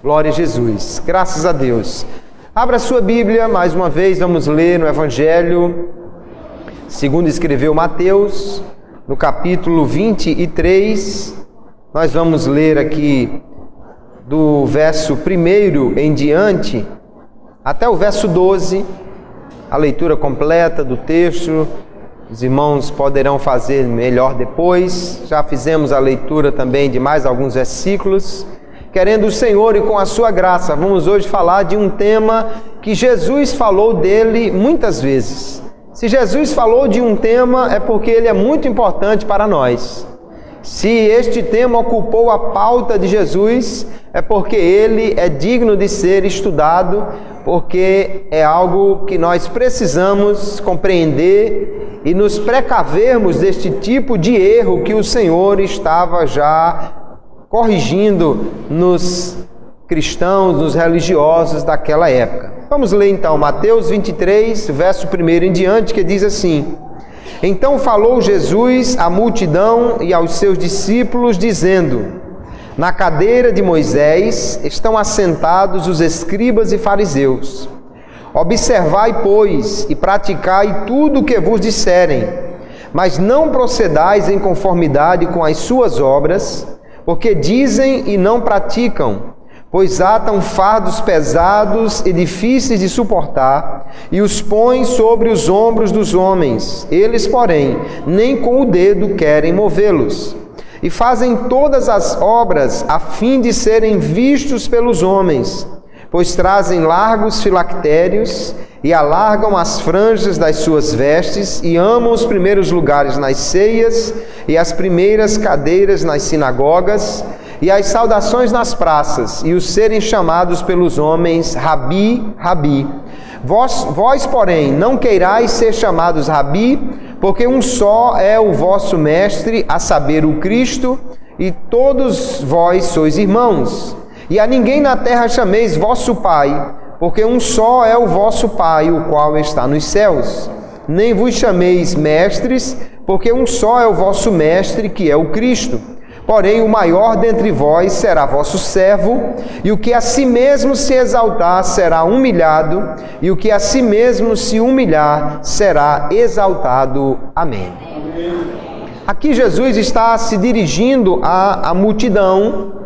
Glória a Jesus. Graças a Deus. Abra sua Bíblia, mais uma vez, vamos ler no Evangelho, segundo escreveu Mateus, no capítulo 23. Nós vamos ler aqui do verso 1 em diante, até o verso 12, a leitura completa do texto. Os irmãos poderão fazer melhor depois. Já fizemos a leitura também de mais alguns versículos. Querendo o Senhor e com a sua graça, vamos hoje falar de um tema que Jesus falou dele muitas vezes. Se Jesus falou de um tema, é porque ele é muito importante para nós. Se este tema ocupou a pauta de Jesus, é porque ele é digno de ser estudado, porque é algo que nós precisamos compreender e nos precavermos deste tipo de erro que o Senhor estava já corrigindo nos cristãos, nos religiosos daquela época. Vamos ler então Mateus 23, verso 1 em diante, que diz assim: Então falou Jesus à multidão e aos seus discípulos, dizendo: Na cadeira de Moisés estão assentados os escribas e fariseus. Observai, pois, e praticai tudo o que vos disserem, mas não procedais em conformidade com as suas obras, porque dizem e não praticam, pois atam fardos pesados e difíceis de suportar, e os põem sobre os ombros dos homens. Eles, porém, nem com o dedo querem movê-los. E fazem todas as obras a fim de serem vistos pelos homens, pois trazem largos filactérios e alargam as franjas das suas vestes e amam os primeiros lugares nas ceias e as primeiras cadeiras nas sinagogas e as saudações nas praças e os serem chamados pelos homens Rabi, Rabi. Vós, porém, não queirais ser chamados Rabi, porque um só é o vosso mestre, a saber, o Cristo, e todos vós sois irmãos. E a ninguém na terra chameis vosso Pai, porque um só é o vosso Pai, o qual está nos céus. Nem vos chameis mestres, porque um só é o vosso mestre, que é o Cristo. Porém, o maior dentre vós será vosso servo, e o que a si mesmo se exaltar será humilhado, e o que a si mesmo se humilhar será exaltado. Amém. Aqui Jesus está se dirigindo à multidão.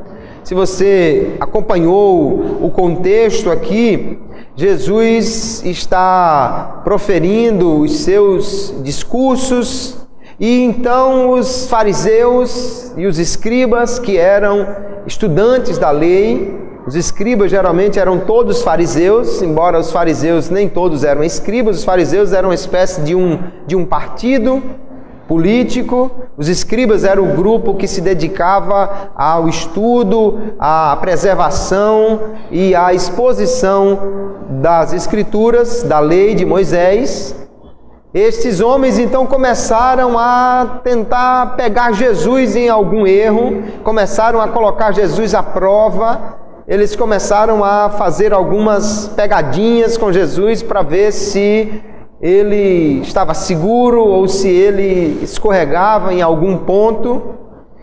Se você acompanhou o contexto aqui, Jesus está proferindo os seus discursos, e então os fariseus e os escribas, que eram estudantes da lei, os escribas geralmente eram todos fariseus, embora os fariseus nem todos eram escribas, os fariseus eram uma espécie de um partido político. Os escribas eram o grupo que se dedicava ao estudo, à preservação e à exposição das escrituras, da lei de Moisés. Estes homens então começaram a tentar pegar Jesus em algum erro, começaram a colocar Jesus à prova. Eles começaram a fazer algumas pegadinhas com Jesus para ver se ele estava seguro ou se ele escorregava em algum ponto.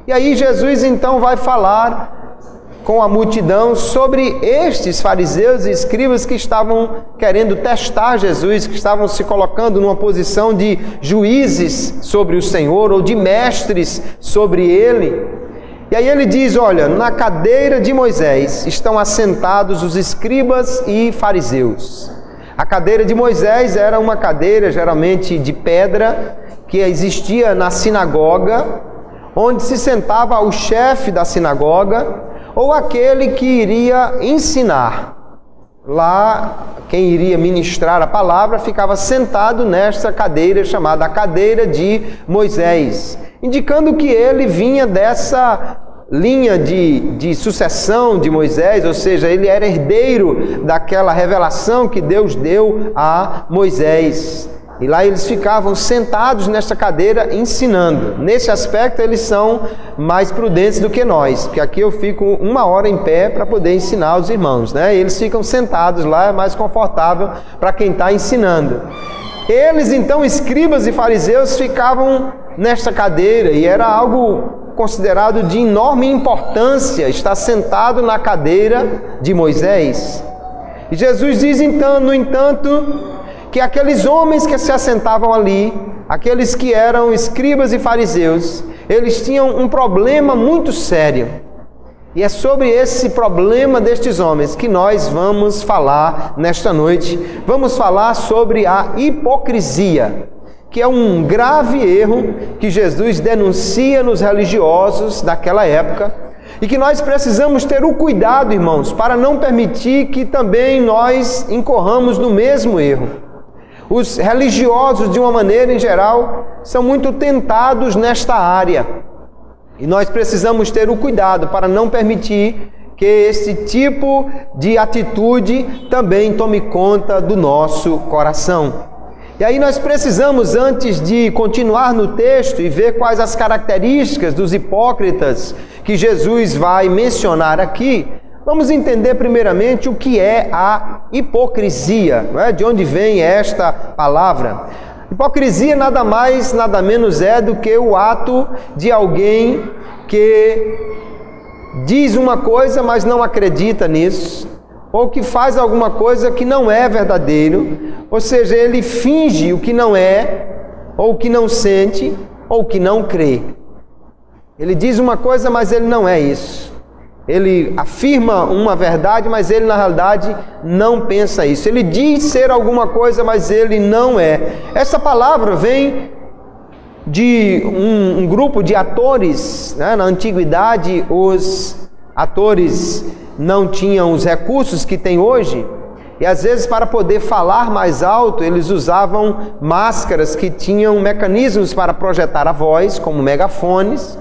E aí Jesus então vai falar com a multidão sobre estes fariseus e escribas que estavam querendo testar Jesus, que estavam se colocando numa posição de juízes sobre o Senhor ou de mestres sobre ele. E aí ele diz: olha, na cadeira de Moisés estão assentados os escribas e fariseus. A cadeira de Moisés era uma cadeira geralmente de pedra que existia na sinagoga, onde se sentava o chefe da sinagoga ou aquele que iria ensinar. Lá, quem iria ministrar a palavra ficava sentado nesta cadeira chamada a cadeira de Moisés, indicando que ele vinha dessa linha de sucessão de Moisés, ou seja, ele era herdeiro daquela revelação que Deus deu a Moisés. E lá eles ficavam sentados nesta cadeira ensinando. Nesse aspecto eles são mais prudentes do que nós, porque aqui eu fico 1 hora em pé para poder ensinar os irmãos, né? Eles ficam sentados lá, é mais confortável para quem está ensinando. Eles então, escribas e fariseus, ficavam nesta cadeira, e era algo considerado de enorme importância, está sentado na cadeira de Moisés. E Jesus diz então, no entanto, que aqueles homens que se assentavam ali, aqueles que eram escribas e fariseus, eles tinham um problema muito sério. E é sobre esse problema destes homens que nós vamos falar nesta noite. Vamos falar sobre a hipocrisia, que é um grave erro que Jesus denuncia nos religiosos daquela época e que nós precisamos ter o cuidado, irmãos, para não permitir que também nós incorramos no mesmo erro. Os religiosos, de uma maneira em geral, são muito tentados nesta área. E nós precisamos ter o cuidado para não permitir que esse tipo de atitude também tome conta do nosso coração. E aí nós precisamos, antes de continuar no texto e ver quais as características dos hipócritas que Jesus vai mencionar aqui, vamos entender primeiramente o que é a hipocrisia, não é? De onde vem esta palavra. Hipocrisia nada mais, nada menos é do que o ato de alguém que diz uma coisa, mas não acredita nisso, ou que faz alguma coisa que não é verdadeiro, ou seja, ele finge o que não é, ou o que não sente, ou o que não crê. Ele diz uma coisa, mas ele não é isso. Ele afirma uma verdade, mas ele na realidade não pensa isso. Ele diz ser alguma coisa, mas ele não é. Essa palavra vem de um grupo de atores, né? Na antiguidade, os atores não tinham os recursos que tem hoje, e às vezes para poder falar mais alto, eles usavam máscaras que tinham mecanismos para projetar a voz, como megafones,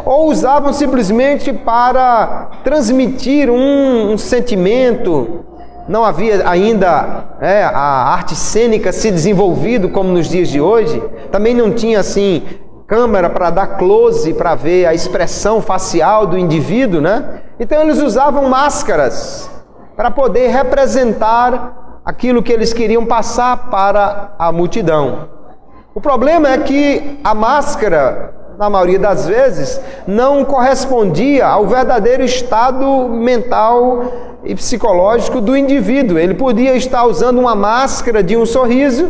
ou usavam simplesmente para transmitir um sentimento. Não havia ainda a arte cênica se desenvolvido como nos dias de hoje, também não tinha assim câmera para dar close, para ver a expressão facial do indivíduo, né? Então eles usavam máscaras para poder representar aquilo que eles queriam passar para a multidão. O problema é que a máscara, na maioria das vezes, não correspondia ao verdadeiro estado mental e psicológico do indivíduo. Ele podia estar usando uma máscara de um sorriso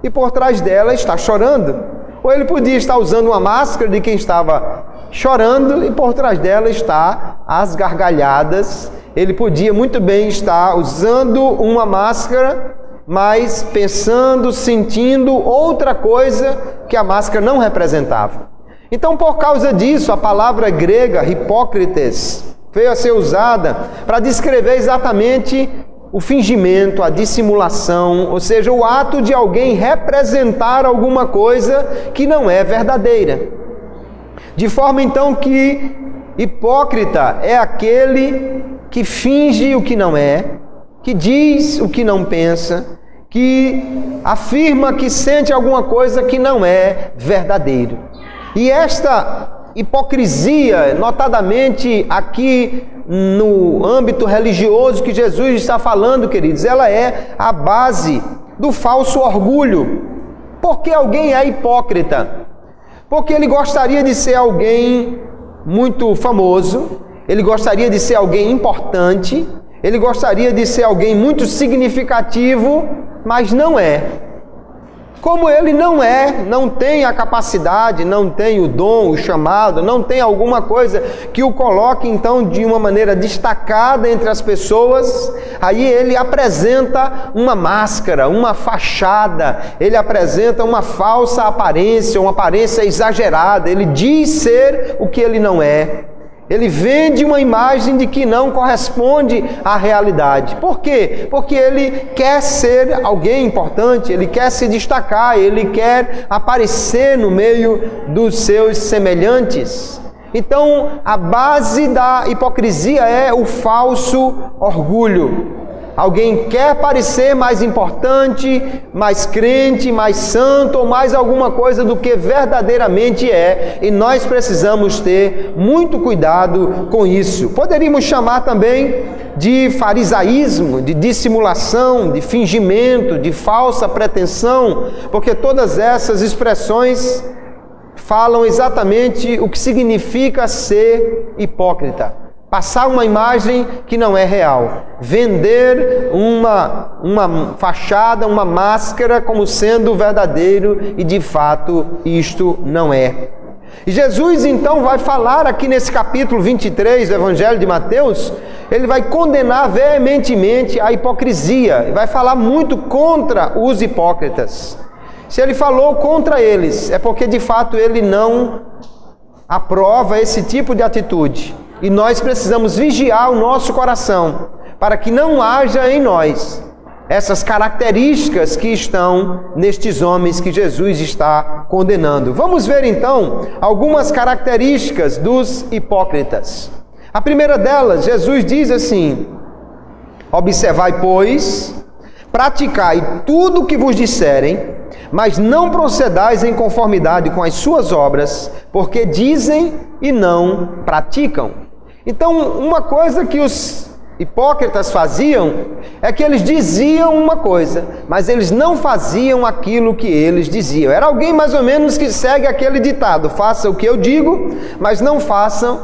e por trás dela está chorando. Ou ele podia estar usando uma máscara de quem estava chorando e por trás dela está as gargalhadas. Ele podia muito bem estar usando uma máscara, mas pensando, sentindo outra coisa que a máscara não representava. Então, por causa disso, a palavra grega, hipócrites, veio a ser usada para descrever exatamente o fingimento, a dissimulação, ou seja, o ato de alguém representar alguma coisa que não é verdadeira. De forma então que hipócrita é aquele que finge o que não é, que diz o que não pensa, que afirma que sente alguma coisa que não é verdadeiro. E esta hipocrisia, notadamente aqui no âmbito religioso que Jesus está falando, queridos, ela é a base do falso orgulho. Por que alguém é hipócrita? Porque ele gostaria de ser alguém muito famoso, ele gostaria de ser alguém importante, ele gostaria de ser alguém muito significativo, mas não é. Como ele não tem a capacidade, não tem o dom, o chamado, não tem alguma coisa que o coloque então de uma maneira destacada entre as pessoas, aí ele apresenta uma máscara, uma fachada, ele apresenta uma falsa aparência, uma aparência exagerada, ele diz ser o que ele não é. Ele vende uma imagem de que não corresponde à realidade. Por quê? Porque ele quer ser alguém importante, ele quer se destacar, ele quer aparecer no meio dos seus semelhantes. Então, a base da hipocrisia é o falso orgulho. Alguém quer parecer mais importante, mais crente, mais santo ou mais alguma coisa do que verdadeiramente é, e nós precisamos ter muito cuidado com isso. Poderíamos chamar também de farisaísmo, de dissimulação, de fingimento, de falsa pretensão, porque todas essas expressões falam exatamente o que significa ser hipócrita. Passar uma imagem que não é real. Vender uma fachada, uma máscara como sendo verdadeiro e de fato isto não é. E Jesus então vai falar aqui nesse capítulo 23 do Evangelho de Mateus, ele vai condenar veementemente a hipocrisia, vai falar muito contra os hipócritas. Se ele falou contra eles, é porque de fato ele não aprova esse tipo de atitude. E nós precisamos vigiar o nosso coração, para que não haja em nós essas características que estão nestes homens que Jesus está condenando. Vamos ver então algumas características dos hipócritas. A primeira delas, Jesus diz assim: observai, pois, praticai tudo o que vos disserem, mas não procedais em conformidade com as suas obras, porque dizem e não praticam. Então, uma coisa que os hipócritas faziam é que eles diziam uma coisa, mas eles não faziam aquilo que eles diziam. Era alguém mais ou menos que segue aquele ditado: faça o que eu digo, mas não faça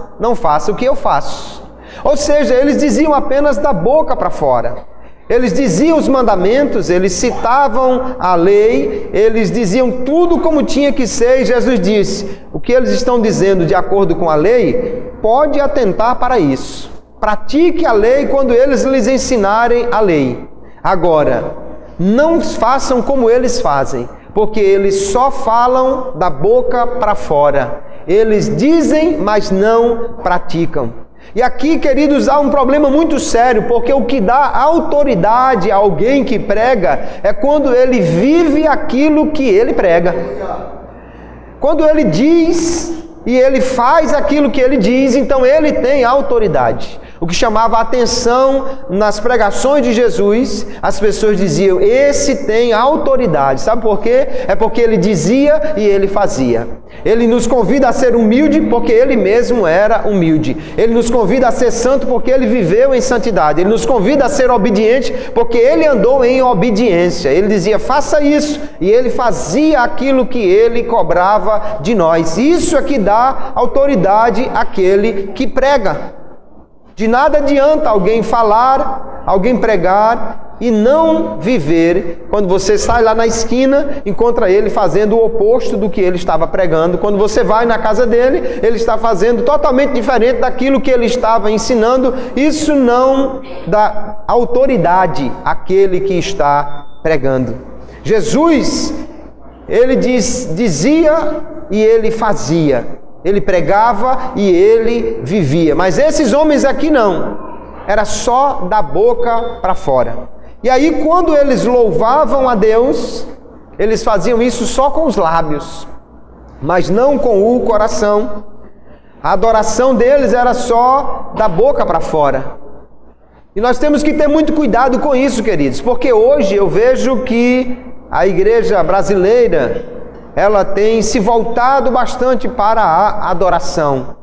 o que eu faço. Ou seja, eles diziam apenas da boca para fora. Eles diziam os mandamentos, eles citavam a lei, eles diziam tudo como tinha que ser, e Jesus disse: o que eles estão dizendo de acordo com a lei, pode atentar para isso. Pratique a lei quando eles lhes ensinarem a lei. Agora, não façam como eles fazem, porque eles só falam da boca para fora. Eles dizem, mas não praticam. E aqui, queridos, há um problema muito sério, porque o que dá autoridade a alguém que prega é quando ele vive aquilo que ele prega. Quando ele diz e ele faz aquilo que ele diz, então ele tem autoridade. O que chamava a atenção nas pregações de Jesus, as pessoas diziam: esse tem autoridade. Sabe por quê? É porque ele dizia e ele fazia. Ele nos convida a ser humilde porque ele mesmo era humilde. Ele nos convida a ser santo porque ele viveu em santidade. Ele nos convida a ser obediente porque ele andou em obediência. Ele dizia: faça isso, e ele fazia aquilo que ele cobrava de nós. Isso é que dá autoridade àquele que prega. De nada adianta alguém falar, alguém pregar e não viver. Quando você sai lá na esquina, encontra ele fazendo o oposto do que ele estava pregando. Quando você vai na casa dele, ele está fazendo totalmente diferente daquilo que ele estava ensinando. Isso não dá autoridade àquele que está pregando. Jesus, ele dizia e ele fazia. Ele pregava e ele vivia. Mas esses homens aqui não. Era só da boca para fora. E aí, quando eles louvavam a Deus, eles faziam isso só com os lábios, mas não com o coração. A adoração deles era só da boca para fora. E nós temos que ter muito cuidado com isso, queridos, porque hoje eu vejo que a igreja brasileira, ela tem se voltado bastante para a adoração.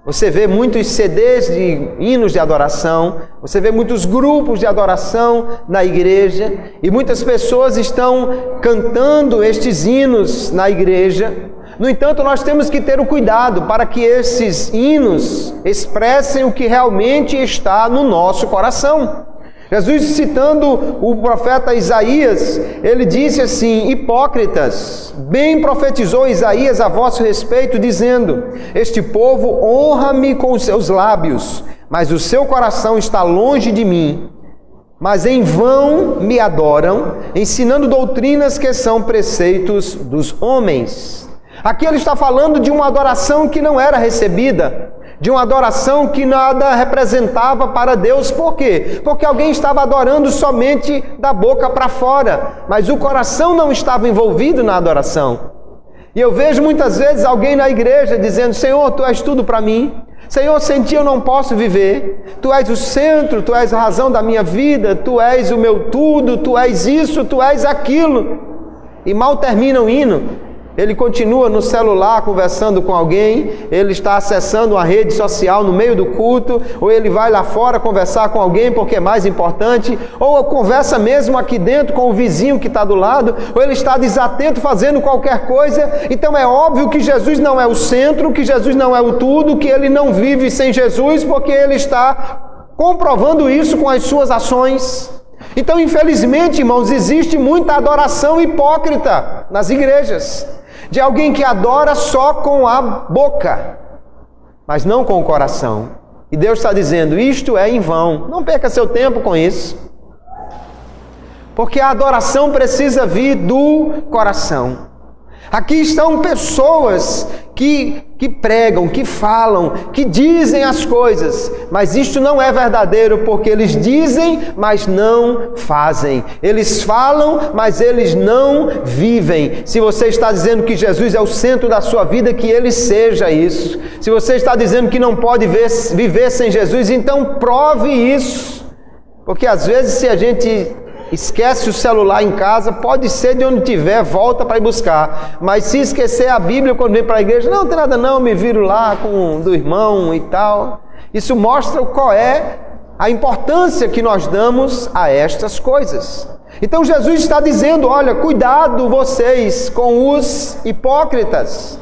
Você vê muitos CDs de hinos de adoração, você vê muitos grupos de adoração na igreja, e muitas pessoas estão cantando estes hinos na igreja. No entanto, nós temos que ter o cuidado para que esses hinos expressem o que realmente está no nosso coração. Jesus, citando o profeta Isaías, ele disse assim: hipócritas, bem profetizou Isaías a vosso respeito, dizendo: este povo honra-me com os seus lábios, mas o seu coração está longe de mim. Mas em vão me adoram, ensinando doutrinas que são preceitos dos homens. Aqui ele está falando de uma adoração que não era recebida, de uma adoração que nada representava para Deus. Por quê? Porque alguém estava adorando somente da boca para fora, mas o coração não estava envolvido na adoração. E eu vejo muitas vezes alguém na igreja dizendo: Senhor, Tu és tudo para mim. Senhor, sem Ti eu não posso viver. Tu és o centro, Tu és a razão da minha vida, Tu és o meu tudo, Tu és isso, Tu és aquilo. E mal termina o hino, ele continua no celular conversando com alguém, ele está acessando uma rede social no meio do culto, ou ele vai lá fora conversar com alguém porque é mais importante, ou conversa mesmo aqui dentro com o vizinho que está do lado, ou ele está desatento fazendo qualquer coisa. Então é óbvio que Jesus não é o centro, que Jesus não é o tudo, que ele não vive sem Jesus, porque ele está comprovando isso com as suas ações. Então, infelizmente, irmãos, existe muita adoração hipócrita nas igrejas, de alguém que adora só com a boca, mas não com o coração. E Deus está dizendo, isto é em vão, não perca seu tempo com isso, porque a adoração precisa vir do coração. Aqui estão pessoas que pregam, que falam, que dizem as coisas, mas isto não é verdadeiro, porque eles dizem, mas não fazem. Eles falam, mas eles não vivem. Se você está dizendo que Jesus é o centro da sua vida, que ele seja isso. Se você está dizendo que não pode viver sem Jesus, então prove isso. Porque às vezes, se a gente esquece o celular em casa, pode ser de onde tiver, volta para ir buscar. Mas se esquecer a Bíblia quando vem para a igreja, não tem nada não, me viro lá com do irmão e tal. Isso mostra qual é a importância que nós damos a estas coisas. Então Jesus está dizendo, olha, cuidado vocês com os hipócritas,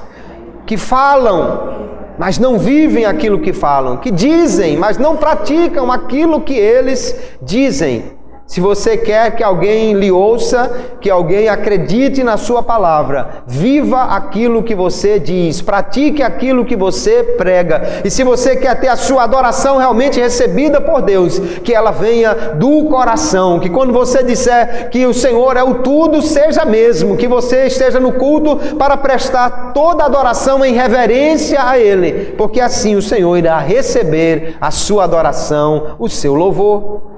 que falam, mas não vivem aquilo que falam, que dizem, mas não praticam aquilo que eles dizem. Se você quer que alguém lhe ouça, que alguém acredite na sua palavra, viva aquilo que você diz, pratique aquilo que você prega. E se você quer ter a sua adoração realmente recebida por Deus, que ela venha do coração, que quando você disser que o Senhor é o tudo, seja mesmo, que você esteja no culto para prestar toda a adoração em reverência a Ele, porque assim o Senhor irá receber a sua adoração, o seu louvor.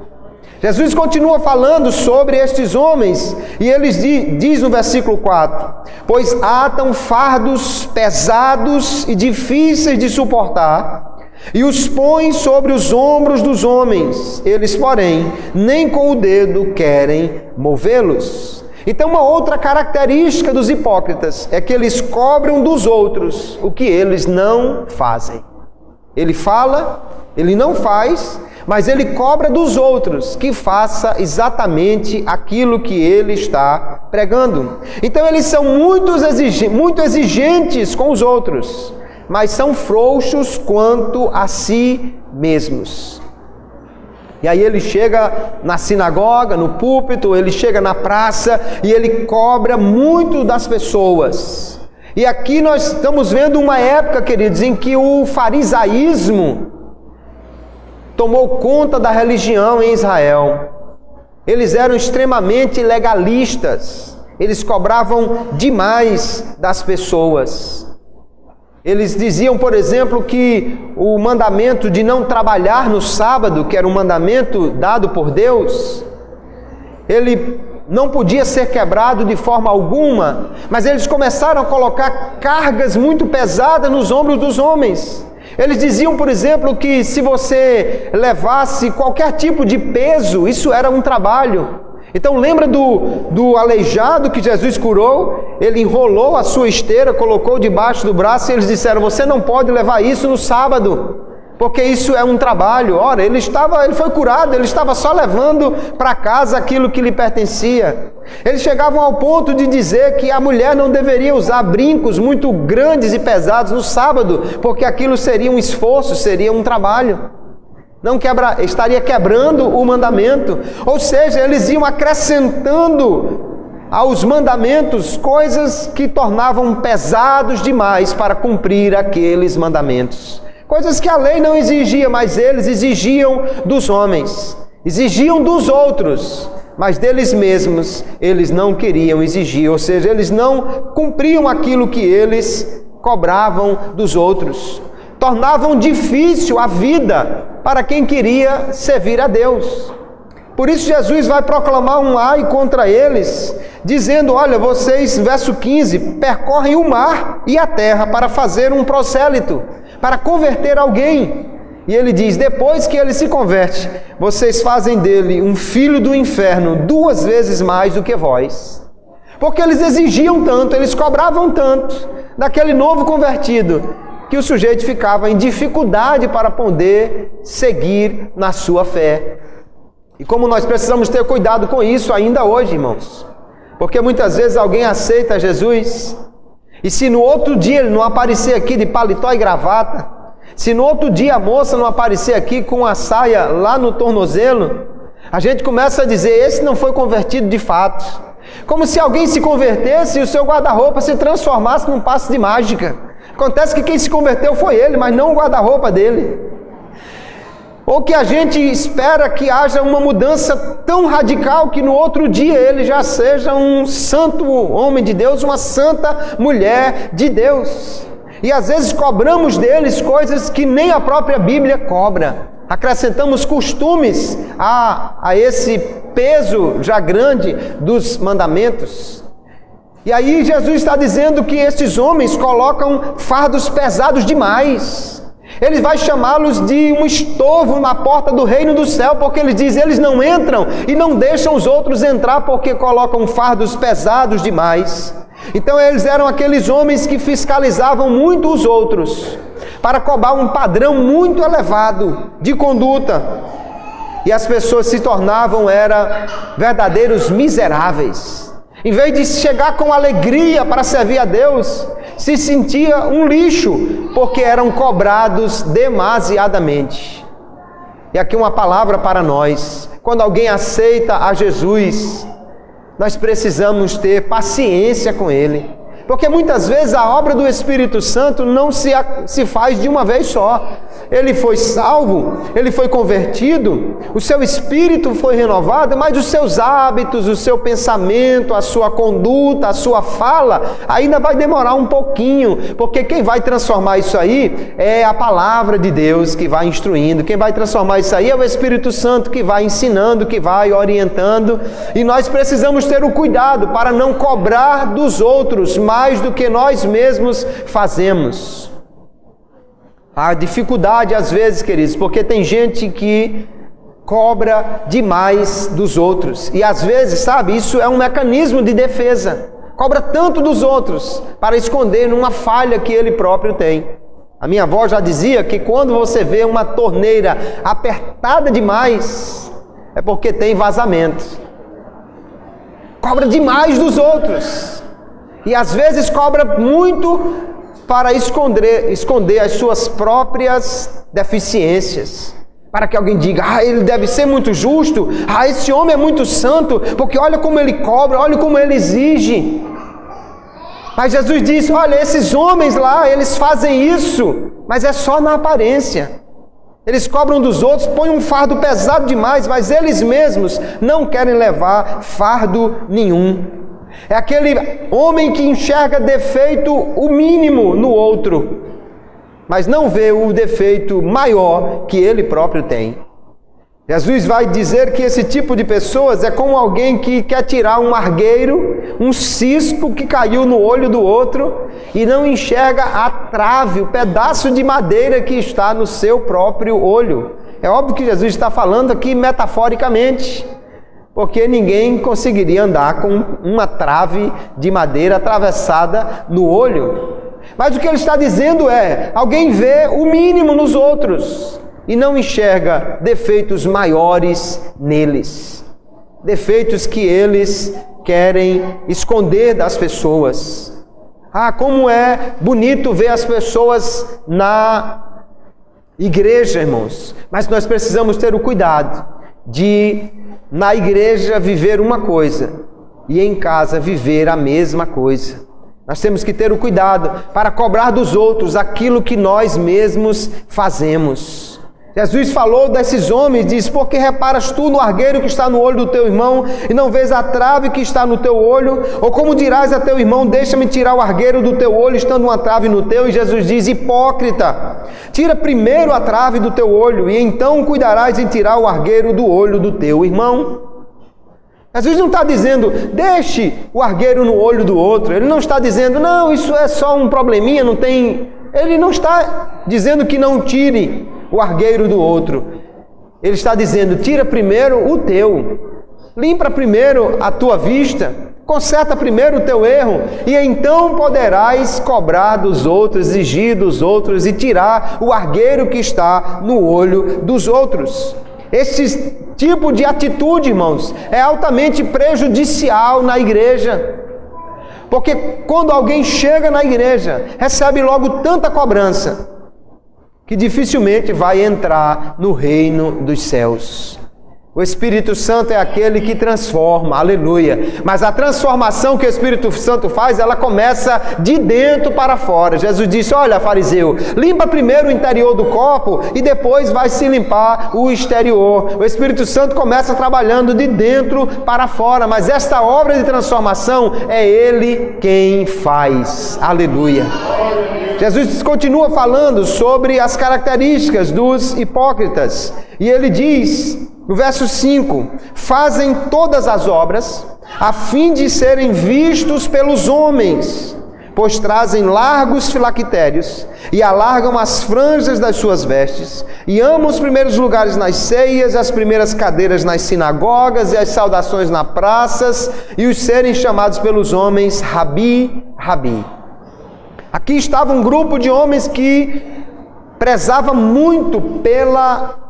Jesus continua falando sobre estes homens, e ele diz no versículo 4, pois atam fardos pesados e difíceis de suportar, e os põem sobre os ombros dos homens, eles, porém, nem com o dedo querem movê-los. Então, uma outra característica dos hipócritas é que eles cobram dos outros o que eles não fazem. Ele fala, ele não faz, mas ele cobra dos outros que faça exatamente aquilo que ele está pregando. Então eles são muito exigentes com os outros, mas são frouxos quanto a si mesmos. E aí ele chega na sinagoga, no púlpito, ele chega na praça e ele cobra muito das pessoas. E aqui nós estamos vendo uma época, queridos, em que o farisaísmo tomou conta da religião em Israel. Eles eram extremamente legalistas, eles cobravam demais das pessoas. Eles diziam, por exemplo, que o mandamento de não trabalhar no sábado, que era um mandamento dado por Deus, ele não podia ser quebrado de forma alguma, mas eles começaram a colocar cargas muito pesadas nos ombros dos homens. Eles diziam, por exemplo, que se você levasse qualquer tipo de peso, isso era um trabalho. Então lembra do aleijado que Jesus curou? Ele enrolou a sua esteira, colocou debaixo do braço e eles disseram, você não pode levar isso no sábado, porque isso é um trabalho. Ora, ele foi curado, ele estava só levando para casa aquilo que lhe pertencia. Eles chegavam ao ponto de dizer que a mulher não deveria usar brincos muito grandes e pesados no sábado, porque aquilo seria um esforço, seria um trabalho. Estaria quebrando o mandamento. Ou seja, eles iam acrescentando aos mandamentos coisas que tornavam pesados demais para cumprir aqueles mandamentos. Coisas que a lei não exigia, mas eles exigiam dos homens, exigiam dos outros, mas deles mesmos eles não queriam exigir, ou seja, eles não cumpriam aquilo que eles cobravam dos outros. Tornavam difícil a vida para quem queria servir a Deus. Por isso Jesus vai proclamar um ai contra eles, dizendo, olha, vocês, verso 15, percorrem o mar e a terra para fazer um prosélito, para converter alguém. E ele diz, depois que ele se converte, vocês fazem dele um filho do inferno 2 vezes mais do que vós. Porque eles exigiam tanto, eles cobravam tanto daquele novo convertido, que o sujeito ficava em dificuldade para poder seguir na sua fé. E como nós precisamos ter cuidado com isso ainda hoje, irmãos. Porque muitas vezes alguém aceita Jesus, e se no outro dia ele não aparecer aqui de paletó e gravata, se no outro dia a moça não aparecer aqui com a saia lá no tornozelo, a gente começa a dizer, esse não foi convertido de fato. Como se alguém se convertesse e o seu guarda-roupa se transformasse num passe de mágica. Acontece que quem se converteu foi ele, mas não o guarda-roupa dele. Ou que a gente espera que haja uma mudança tão radical que no outro dia ele já seja um santo homem de Deus, uma santa mulher de Deus. E às vezes cobramos deles coisas que nem a própria Bíblia cobra. Acrescentamos costumes a esse peso já grande dos mandamentos. E aí Jesus está dizendo que esses homens colocam fardos pesados demais. Ele vai chamá-los de um estorvo na porta do reino do céu, porque ele diz, eles não entram e não deixam os outros entrar porque colocam fardos pesados demais. Então eles eram aqueles homens que fiscalizavam muito os outros, para cobrar um padrão muito elevado de conduta. E as pessoas se tornavam, verdadeiros miseráveis. Em vez de chegar com alegria para servir a Deus, se sentia um lixo, porque eram cobrados demasiadamente. E aqui uma palavra para nós. Quando alguém aceita a Jesus, nós precisamos ter paciência com ele. Porque muitas vezes a obra do Espírito Santo não se faz de uma vez só. Ele foi salvo, ele foi convertido, o seu espírito foi renovado, mas os seus hábitos, o seu pensamento, a sua conduta, a sua fala, ainda vai demorar um pouquinho, porque quem vai transformar isso aí é a palavra de Deus que vai instruindo, quem vai transformar isso aí é o Espírito Santo que vai ensinando, que vai orientando, e nós precisamos ter o cuidado para não cobrar dos outros mais do que nós mesmos fazemos. Há dificuldade às vezes, queridos, porque tem gente que cobra demais dos outros. E às vezes, sabe, isso é um mecanismo de defesa. Cobra tanto dos outros para esconder numa falha que ele próprio tem. A minha avó já dizia que quando você vê uma torneira apertada demais, é porque tem vazamento. Cobra demais dos outros. E às vezes cobra muito para esconder as suas próprias deficiências. Para que alguém diga, ele deve ser muito justo, esse homem é muito santo, porque olha como ele cobra, olha como ele exige. Mas Jesus disse, olha, esses homens lá, eles fazem isso, mas é só na aparência. Eles cobram dos outros, põem um fardo pesado demais, mas eles mesmos não querem levar fardo nenhum. É aquele homem que enxerga defeito o mínimo no outro, mas não vê o defeito maior que ele próprio tem. Jesus vai dizer que esse tipo de pessoas é como alguém que quer tirar um argueiro, um cisco que caiu no olho do outro e não enxerga a trave, o pedaço de madeira que está no seu próprio olho. É óbvio que Jesus está falando aqui metaforicamente, porque ninguém conseguiria andar com uma trave de madeira atravessada no olho. Mas o que ele está dizendo é, alguém vê o mínimo nos outros e não enxerga defeitos maiores neles. Defeitos que eles querem esconder das pessoas. Como é bonito ver as pessoas na igreja, irmãos. Mas nós precisamos ter o cuidado de na igreja viver uma coisa e em casa viver a mesma coisa. Nós temos que ter o cuidado para cobrar dos outros aquilo que nós mesmos fazemos. Jesus falou desses homens, diz, porque reparas tu no argueiro que está no olho do teu irmão e não vês a trave que está no teu olho? Ou como dirás a teu irmão, deixa-me tirar o argueiro do teu olho, estando uma trave no teu? E Jesus diz, hipócrita, tira primeiro a trave do teu olho e então cuidarás em tirar o argueiro do olho do teu irmão. Jesus não está dizendo, deixe o argueiro no olho do outro. Ele não está dizendo, não, isso é só um probleminha, não tem... Ele não está dizendo que não tire o argueiro do outro. Ele está dizendo, tira primeiro o teu. Limpa primeiro a tua vista. Conserta primeiro o teu erro, e então poderás cobrar dos outros, exigir dos outros e tirar o argueiro que está no olho dos outros. Esse tipo de atitude, irmãos, é altamente prejudicial na igreja. Porque quando alguém chega na igreja, recebe logo tanta cobrança, que dificilmente vai entrar no reino dos céus. O Espírito Santo é aquele que transforma, aleluia. Mas a transformação que o Espírito Santo faz, ela começa de dentro para fora. Jesus disse, olha, fariseu, limpa primeiro o interior do copo e depois vai se limpar o exterior. O Espírito Santo começa trabalhando de dentro para fora, mas esta obra de transformação é Ele quem faz, aleluia. Jesus continua falando sobre as características dos hipócritas, e Ele diz, no verso 5, fazem todas as obras a fim de serem vistos pelos homens, pois trazem largos filactérios e alargam as franjas das suas vestes, e amam os primeiros lugares nas ceias, as primeiras cadeiras nas sinagogas e as saudações nas praças, e os serem chamados pelos homens Rabi, Rabi. Aqui estava um grupo de homens que prezava muito pela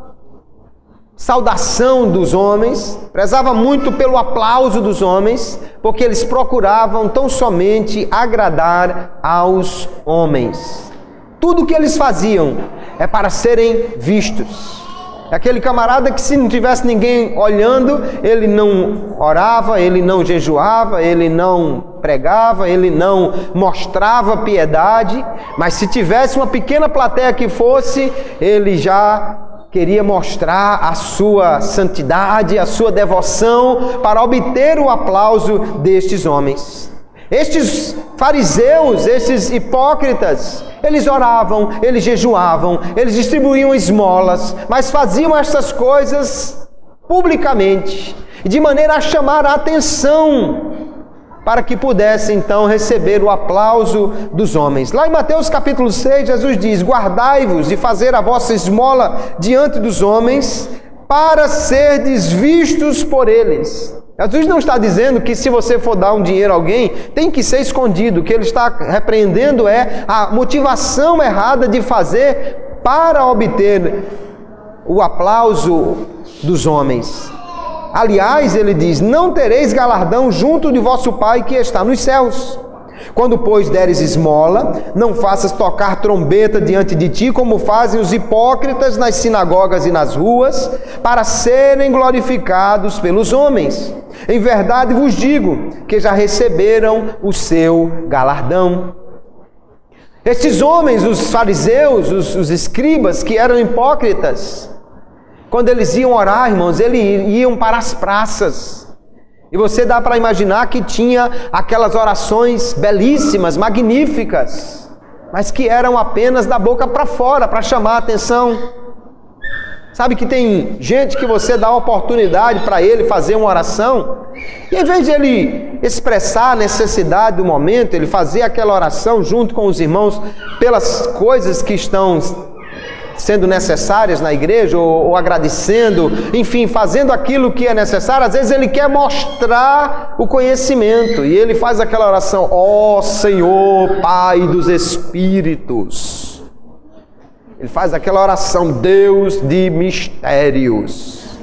saudação dos homens, prezava muito pelo aplauso dos homens, porque eles procuravam tão somente agradar aos homens. Tudo o que eles faziam é para serem vistos. Aquele camarada que, se não tivesse ninguém olhando, ele não orava, ele não jejuava, ele não pregava, ele não mostrava piedade, mas se tivesse uma pequena plateia que fosse, ele já queria mostrar a sua santidade, a sua devoção, para obter o aplauso destes homens. Estes fariseus, estes hipócritas, eles oravam, eles jejuavam, eles distribuíam esmolas, mas faziam estas coisas publicamente, de maneira a chamar a atenção, para que pudessem então receber o aplauso dos homens. Lá em Mateus capítulo 6, Jesus diz, guardai-vos de fazer a vossa esmola diante dos homens, para serdes vistos por eles. Jesus não está dizendo que se você for dar um dinheiro a alguém, tem que ser escondido. O que ele está repreendendo é a motivação errada de fazer para obter o aplauso dos homens. Aliás, ele diz, não tereis galardão junto de vosso Pai que está nos céus. Quando, pois, deres esmola, não faças tocar trombeta diante de ti, como fazem os hipócritas nas sinagogas e nas ruas, para serem glorificados pelos homens. Em verdade vos digo, que já receberam o seu galardão. Estes homens, os fariseus, os escribas, que eram hipócritas, quando eles iam orar, irmãos, eles iam para as praças. E você dá para imaginar que tinha aquelas orações belíssimas, magníficas, mas que eram apenas da boca para fora, para chamar a atenção. Sabe que tem gente que você dá a oportunidade para ele fazer uma oração, e em vez de ele expressar a necessidade do momento, ele fazer aquela oração junto com os irmãos pelas coisas que estão sendo necessárias na igreja, ou agradecendo, enfim, fazendo aquilo que é necessário, às vezes ele quer mostrar o conhecimento, e ele faz aquela oração, ó Senhor, Pai dos Espíritos. Ele faz aquela oração, Deus de mistérios.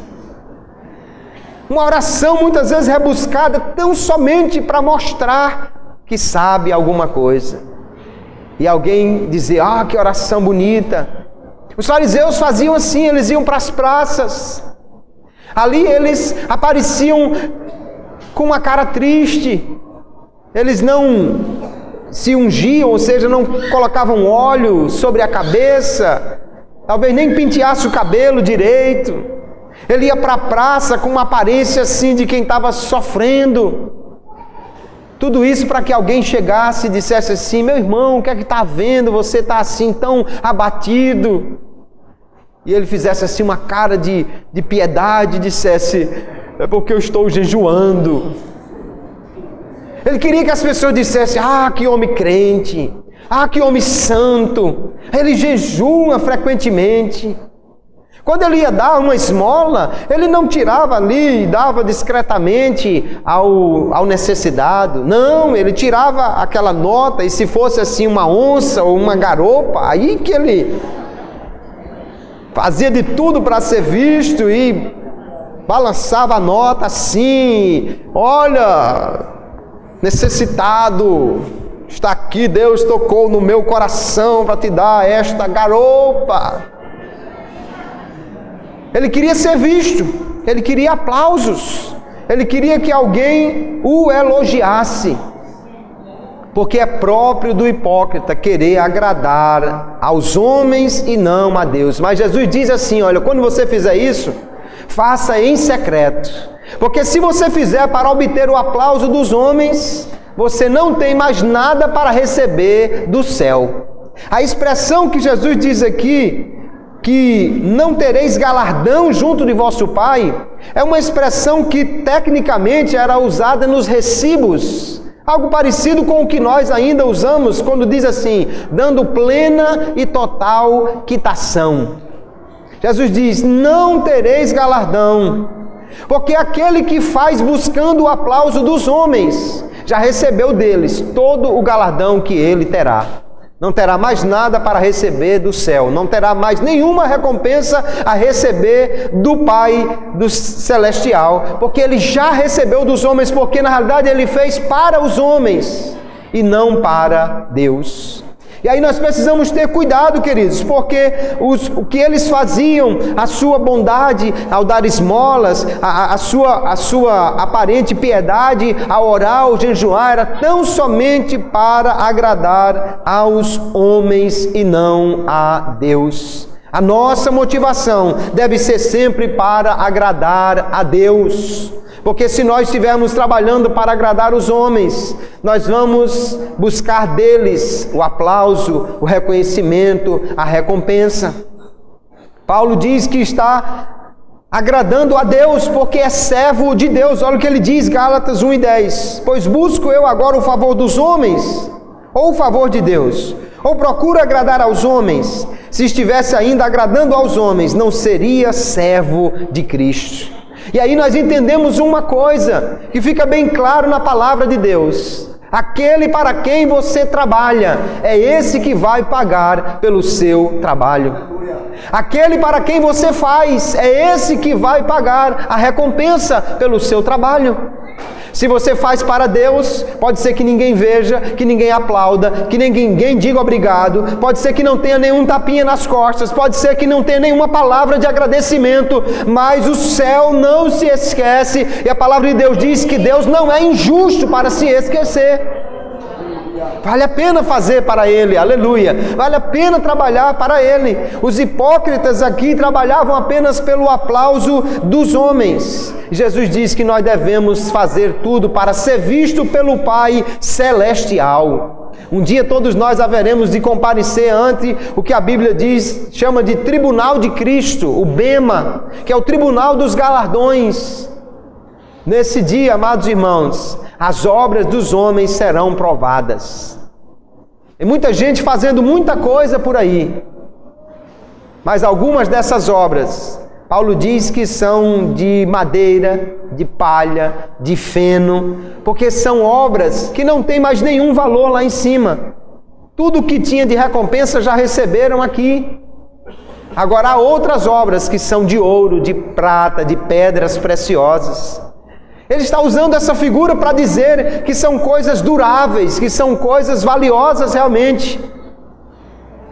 Uma oração muitas vezes rebuscada, tão somente para mostrar que sabe alguma coisa. E alguém dizer, ah, que oração bonita. Os fariseus faziam assim, eles iam para as praças. Ali eles apareciam com uma cara triste. Eles não se ungiam, ou seja, não colocavam óleo sobre a cabeça. Talvez nem penteasse o cabelo direito. Ele ia para a praça com uma aparência assim de quem estava sofrendo. Tudo isso para que alguém chegasse e dissesse assim, meu irmão, o que é que está havendo? Você está assim tão abatido. E ele fizesse assim uma cara de piedade e dissesse, é porque eu estou jejuando. Ele queria que as pessoas dissessem, ah, que homem crente, ah, que homem santo, ele jejua frequentemente. Quando ele ia dar uma esmola, ele não tirava ali e dava discretamente ao necessitado. Não, ele tirava aquela nota, e se fosse assim uma onça ou uma garopa, aí que ele fazia de tudo para ser visto e balançava a nota assim: olha, necessitado, está aqui, Deus tocou no meu coração para te dar esta garopa. Ele queria ser visto, ele queria aplausos, ele queria que alguém o elogiasse, porque é próprio do hipócrita querer agradar aos homens e não a Deus. Mas Jesus diz assim: olha, quando você fizer isso, faça em secreto, porque se você fizer para obter o aplauso dos homens, você não tem mais nada para receber do céu. A expressão que Jesus diz aqui, que não tereis galardão junto de vosso Pai, é uma expressão que tecnicamente era usada nos recibos, algo parecido com o que nós ainda usamos quando diz assim: dando plena e total quitação. Jesus diz: não tereis galardão, porque aquele que faz buscando o aplauso dos homens, já recebeu deles todo o galardão que ele terá. Não terá mais nada para receber do céu, não terá mais nenhuma recompensa a receber do Pai do celestial, porque ele já recebeu dos homens, porque na realidade ele fez para os homens e não para Deus. E aí nós precisamos ter cuidado, queridos, porque o que eles faziam, a sua bondade ao dar esmolas, a sua aparente piedade ao orar, ao jejuar, era tão somente para agradar aos homens e não a Deus. A nossa motivação deve ser sempre para agradar a Deus. Porque se nós estivermos trabalhando para agradar os homens, nós vamos buscar deles o aplauso, o reconhecimento, a recompensa. Paulo diz que está agradando a Deus porque é servo de Deus. Olha o que ele diz, Gálatas 1:10. Pois busco eu agora o favor dos homens ou o favor de Deus? Ou procuro agradar aos homens? Se estivesse ainda agradando aos homens, não seria servo de Cristo. E aí nós entendemos uma coisa que fica bem claro na palavra de Deus: aquele para quem você trabalha, é esse que vai pagar pelo seu trabalho. Aquele para quem você faz, é esse que vai pagar a recompensa pelo seu trabalho. Se você faz para Deus, pode ser que ninguém veja, que ninguém aplauda, que ninguém diga obrigado, pode ser que não tenha nenhum tapinha nas costas, pode ser que não tenha nenhuma palavra de agradecimento, mas o céu não se esquece, e a palavra de Deus diz que Deus não é injusto para se esquecer. Vale a pena fazer para Ele, aleluia, vale a pena trabalhar para Ele. Os hipócritas aqui trabalhavam apenas pelo aplauso dos homens. Jesus diz que nós devemos fazer tudo para ser visto pelo Pai Celestial. Um dia todos nós haveremos de comparecer ante o que a Bíblia chama de tribunal de Cristo, o Bema, que é o tribunal dos galardões. Nesse dia, amados irmãos, as obras dos homens serão provadas. Tem muita gente fazendo muita coisa por aí, mas algumas dessas obras, Paulo diz que são de madeira, de palha, de feno, porque são obras que não têm mais nenhum valor lá em cima. Tudo que tinha de recompensa já receberam aqui. Agora há outras obras que são de ouro, de prata, de pedras preciosas. Ele está usando essa figura para dizer que são coisas duráveis, que são coisas valiosas realmente.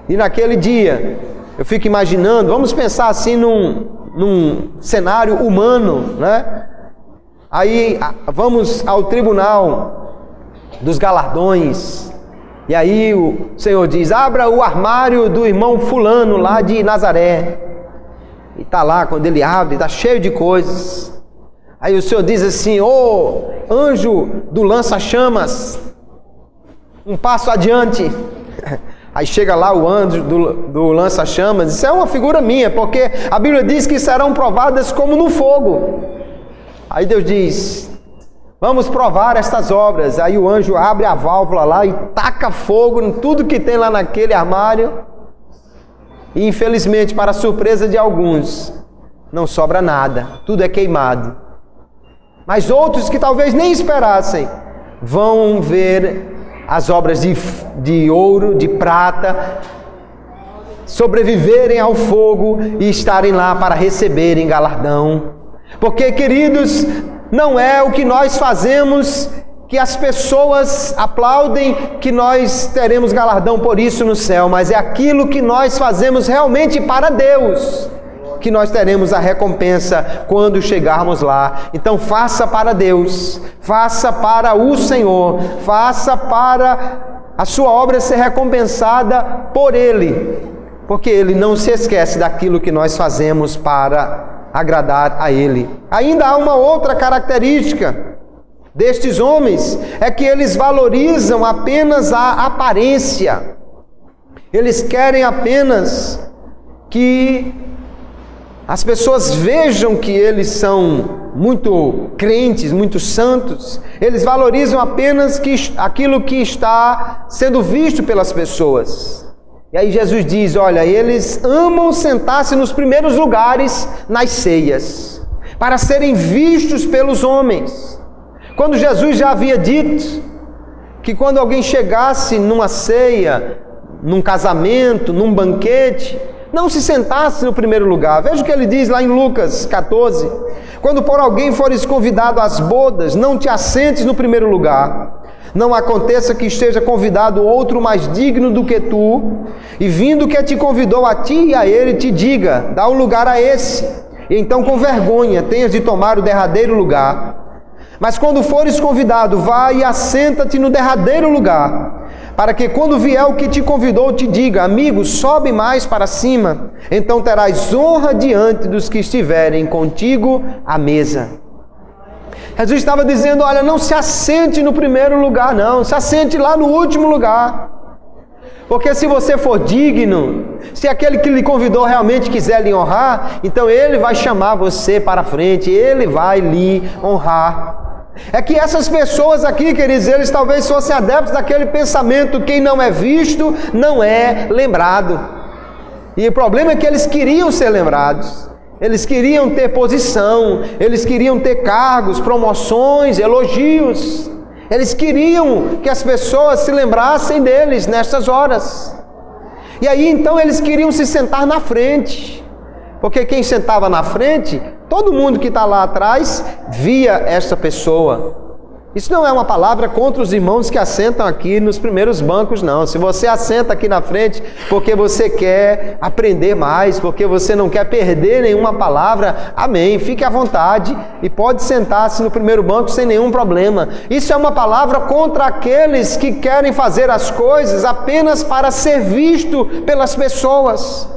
E naquele dia, eu fico imaginando, vamos pensar assim num cenário humano, né? Aí vamos ao tribunal dos galardões, e aí o Senhor diz: abra o armário do irmão fulano lá de Nazaré. E está lá, quando ele abre, está cheio de coisas. Aí o Senhor diz assim: ô anjo do lança-chamas, um passo adiante. Aí chega lá o anjo do lança-chamas. Isso é uma figura minha, porque a Bíblia diz que serão provadas como no fogo. Aí Deus diz: vamos provar estas obras. Aí o anjo abre a válvula lá e taca fogo em tudo que tem lá naquele armário. E infelizmente, para a surpresa de alguns, não sobra nada, tudo é queimado. Mas outros que talvez nem esperassem, vão ver as obras de ouro, de prata, sobreviverem ao fogo e estarem lá para receberem galardão. Porque, queridos, não é o que nós fazemos que as pessoas aplaudem que nós teremos galardão por isso no céu, mas é aquilo que nós fazemos realmente para Deus, que nós teremos a recompensa quando chegarmos lá. Então faça para Deus, faça para o Senhor, faça para a sua obra ser recompensada por Ele, porque Ele não se esquece daquilo que nós fazemos para agradar a Ele. Ainda há uma outra característica destes homens, é que eles valorizam apenas a aparência. Eles querem apenas que as pessoas vejam que eles são muito crentes, muito santos. Eles valorizam apenas aquilo que está sendo visto pelas pessoas. E aí Jesus diz, olha, eles amam sentar-se nos primeiros lugares nas ceias, para serem vistos pelos homens. Quando Jesus já havia dito que quando alguém chegasse numa ceia, num casamento, num banquete, não se sentasse no primeiro lugar. Veja o que ele diz lá em Lucas 14. Quando por alguém fores convidado às bodas, não te assentes no primeiro lugar. Não aconteça que esteja convidado outro mais digno do que tu, e vindo que te convidou a ti e a ele, te diga, dá o lugar a esse. E então com vergonha tenhas de tomar o derradeiro lugar. Mas quando fores convidado, vai e assenta-te no derradeiro lugar, para que quando vier o que te convidou, te diga, amigo, sobe mais para cima, então terás honra diante dos que estiverem contigo à mesa. Jesus estava dizendo, olha, não se assente no primeiro lugar não, se assente lá no último lugar. Porque se você for digno, se aquele que lhe convidou realmente quiser lhe honrar, então ele vai chamar você para a frente, ele vai lhe honrar. É que essas pessoas aqui, queridos, eles talvez fossem adeptos daquele pensamento, quem não é visto, não é lembrado. E o problema é que eles queriam ser lembrados, eles queriam ter posição, eles queriam ter cargos, promoções, elogios. Eles queriam que as pessoas se lembrassem deles nessas horas. E aí então eles queriam se sentar na frente, porque quem sentava na frente, todo mundo que está lá atrás via essa pessoa. Isso não é uma palavra contra os irmãos que assentam aqui nos primeiros bancos, não. Se você assenta aqui na frente porque você quer aprender mais, porque você não quer perder nenhuma palavra, amém, fique à vontade e pode sentar-se no primeiro banco sem nenhum problema. Isso é uma palavra contra aqueles que querem fazer as coisas apenas para ser visto pelas pessoas,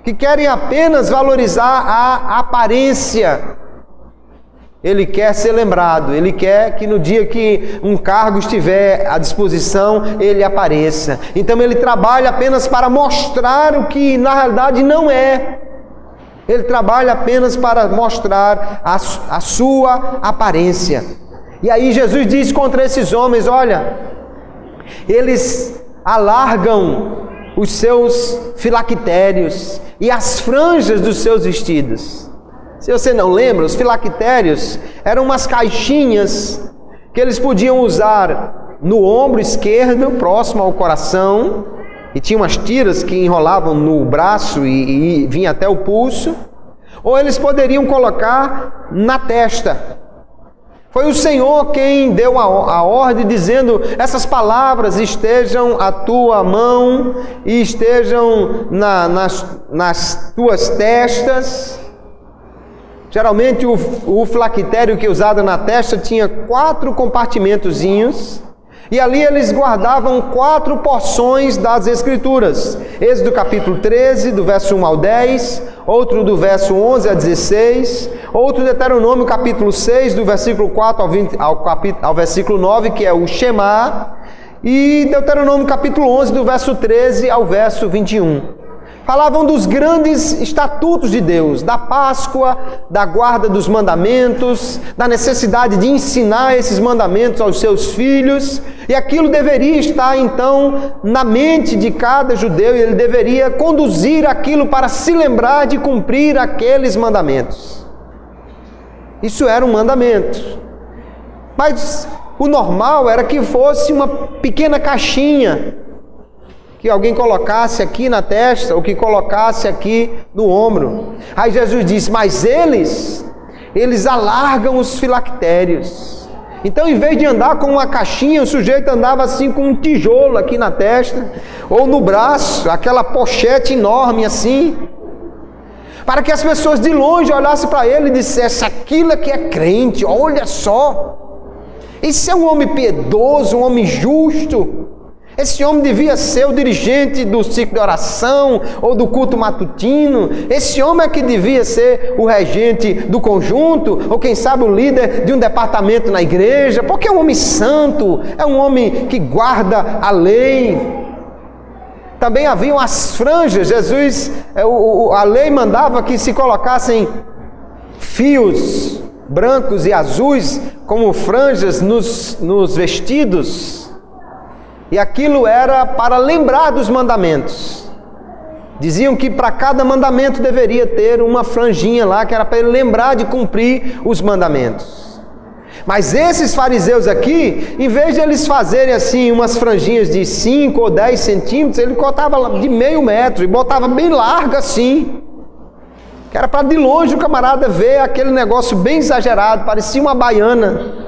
que querem apenas valorizar a aparência. Ele quer ser lembrado, ele quer que no dia que um cargo estiver à disposição, ele apareça. Então ele trabalha apenas para mostrar o que na realidade não é. Ele trabalha apenas para mostrar a sua aparência. E aí Jesus diz contra esses homens, olha, eles alargam os seus filactérios e as franjas dos seus vestidos. Se você não lembra, os filactérios eram umas caixinhas que eles podiam usar no ombro esquerdo, próximo ao coração, e tinha umas tiras que enrolavam no braço e vinha até o pulso, ou eles poderiam colocar na testa. Foi o Senhor quem deu a ordem dizendo, essas palavras estejam à tua mão e estejam nas tuas testas. Geralmente o filactério que é usado na testa tinha 4 compartimentozinhos, e ali eles guardavam 4 porções das Escrituras. Êxodo capítulo 13, do verso 1 ao 10, outro do verso 11 a 16, outro Deuteronômio capítulo 6, do versículo 4 ao versículo 9, que é o Shema, e Deuteronômio capítulo 11, do verso 13 ao verso 21. Falavam dos grandes estatutos de Deus, da Páscoa, da guarda dos mandamentos, da necessidade de ensinar esses mandamentos aos seus filhos, e aquilo deveria estar então na mente de cada judeu, e ele deveria conduzir aquilo para se lembrar de cumprir aqueles mandamentos. Isso era um mandamento. Mas o normal era que fosse uma pequena caixinha, que alguém colocasse aqui na testa, ou que colocasse aqui no ombro. Aí Jesus disse, mas eles alargam os filactérios. Então, em vez de andar com uma caixinha, o sujeito andava assim com um tijolo aqui na testa, ou no braço, aquela pochete enorme assim, para que as pessoas de longe olhassem para ele e dissessem, aquilo aqui é crente, olha só, esse é um homem piedoso, um homem justo. Esse homem devia ser o dirigente do ciclo de oração ou do culto matutino. Esse homem é que devia ser o regente do conjunto, ou quem sabe o líder de um departamento na igreja, porque é um homem santo, é um homem que guarda a lei. Também haviam as franjas. A lei mandava que se colocassem fios brancos e azuis como franjas nos vestidos. E aquilo era para lembrar dos mandamentos. Diziam que para cada mandamento deveria ter uma franjinha lá, que era para ele lembrar de cumprir os mandamentos. Mas esses fariseus aqui, em vez de eles fazerem assim umas franjinhas de 5 ou 10 centímetros, ele cortava de meio metro e botava bem larga assim, que era para de longe o camarada ver aquele negócio bem exagerado, parecia uma baiana.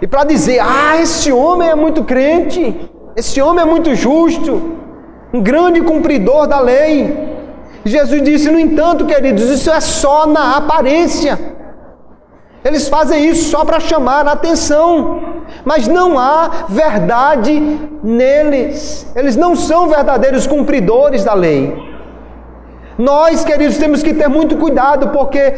E para dizer, esse homem é muito crente, esse homem é muito justo, um grande cumpridor da lei. E Jesus disse, no entanto, queridos, isso é só na aparência. Eles fazem isso só para chamar a atenção, mas não há verdade neles. Eles não são verdadeiros cumpridores da lei. Nós, queridos, temos que ter muito cuidado, porque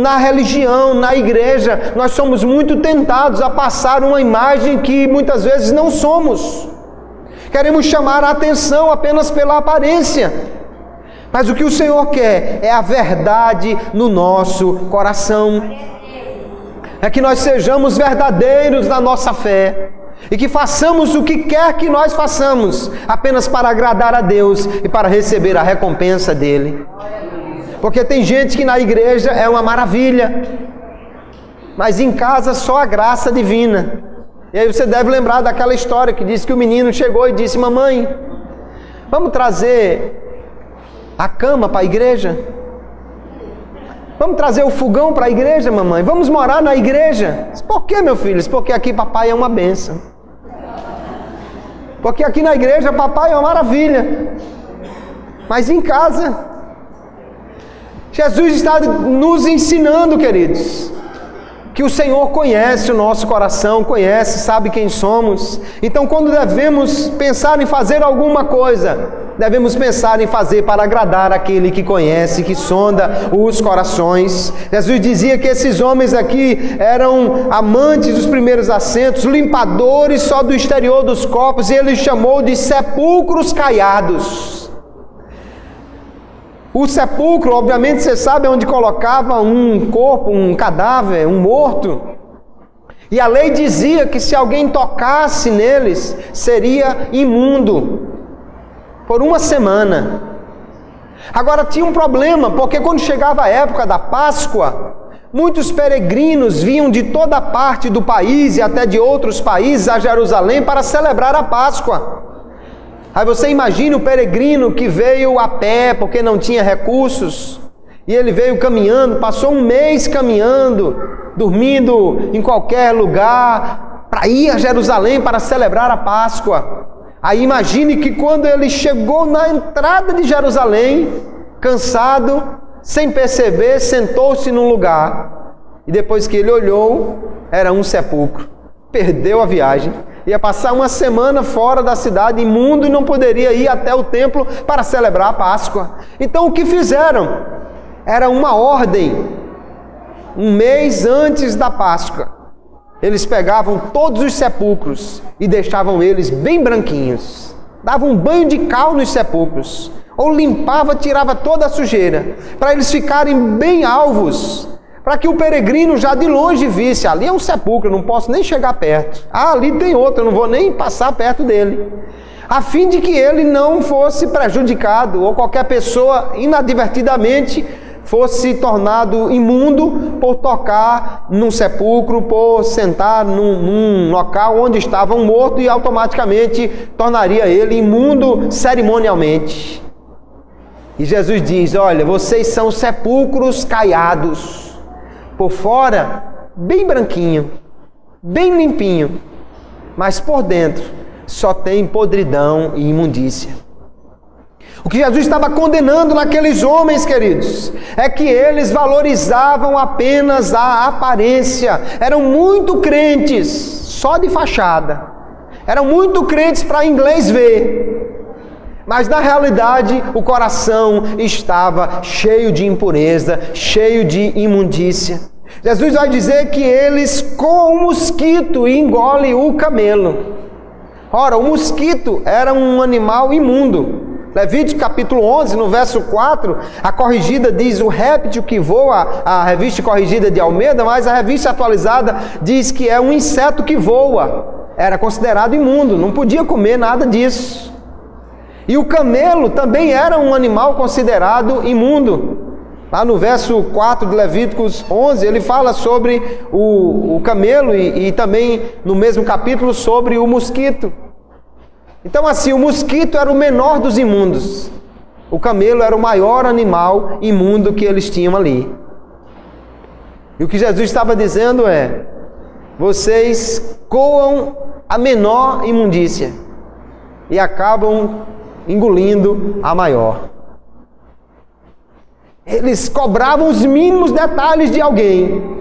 na religião, na igreja, nós somos muito tentados a passar uma imagem que muitas vezes não somos. Queremos chamar a atenção apenas pela aparência. Mas o que o Senhor quer é a verdade no nosso coração. É que nós sejamos verdadeiros na nossa fé. E que façamos o que quer que nós façamos, apenas para agradar a Deus e para receber a recompensa dele. Porque tem gente que na igreja é uma maravilha, mas em casa só a graça divina. E aí você deve lembrar daquela história que diz que o menino chegou e disse, mamãe, vamos trazer a cama para a igreja? Vamos trazer o fogão para a igreja, mamãe? Vamos morar na igreja? Por que, meu filho? Porque aqui papai é uma bênção. Porque aqui na igreja papai é uma maravilha. Mas em casa, Jesus está nos ensinando, queridos, que o Senhor conhece o nosso coração, conhece, sabe quem somos. Então, quando devemos pensar em fazer alguma coisa, devemos pensar em fazer para agradar aquele que conhece, que sonda os corações. Jesus dizia que esses homens aqui eram amantes dos primeiros assentos, limpadores só do exterior dos corpos, e ele chamou de sepulcros caiados. O sepulcro, obviamente, você sabe onde colocava um corpo, um cadáver, um morto. E a lei dizia que se alguém tocasse neles, seria imundo por uma semana. Agora tinha um problema, porque quando chegava a época da Páscoa, muitos peregrinos vinham de toda parte do país e até de outros países a Jerusalém para celebrar a Páscoa. Aí você imagina o peregrino que veio a pé porque não tinha recursos, e ele veio caminhando, passou um mês caminhando, dormindo em qualquer lugar, para ir a Jerusalém para celebrar a Páscoa. Aí imagine que quando ele chegou na entrada de Jerusalém, cansado, sem perceber, sentou-se num lugar, e depois que ele olhou, era um sepulcro. Perdeu a viagem, ia passar uma semana fora da cidade, imundo, e não poderia ir até o templo para celebrar a Páscoa. Então o que fizeram? Era uma ordem. Um mês antes da Páscoa, eles pegavam todos os sepulcros e deixavam eles bem branquinhos. Davam um banho de cal nos sepulcros. ou limpava, tirava toda a sujeira, para eles ficarem bem alvos, para que o peregrino já de longe visse, ali é um sepulcro, eu não posso nem chegar perto. Ah, ali tem outro, eu não vou nem passar perto dele. A fim de que ele não fosse prejudicado, ou qualquer pessoa inadvertidamente fosse tornado imundo por tocar num sepulcro, por sentar num local onde estava um morto e automaticamente tornaria ele imundo cerimonialmente. E Jesus diz: olha, vocês são sepulcros caiados, por fora bem branquinho, bem limpinho, mas por dentro só tem podridão e imundícia. O que Jesus estava condenando naqueles homens, queridos, é que eles valorizavam apenas a aparência. Eram muito crentes, só de fachada. Eram muito crentes para inglês ver. Mas na realidade o coração estava cheio de impureza, cheio de imundícia. Jesus vai dizer que eles com o mosquito engolem o camelo. Ora, o mosquito era um animal imundo. Levítico capítulo 11, no verso 4, a corrigida diz o réptil que voa, a revista corrigida de Almeida, mas a revista atualizada diz que é um inseto que voa. Era considerado imundo, não podia comer nada disso. E o camelo também era um animal considerado imundo. Lá no verso 4 de Levíticos 11, ele fala sobre o camelo e também no mesmo capítulo sobre o mosquito. Então assim, o mosquito era o menor dos imundos. O camelo era o maior animal imundo que eles tinham ali. E o que Jesus estava dizendo é: vocês coam a menor imundícia e acabam engolindo a maior. Eles cobravam os mínimos detalhes de alguém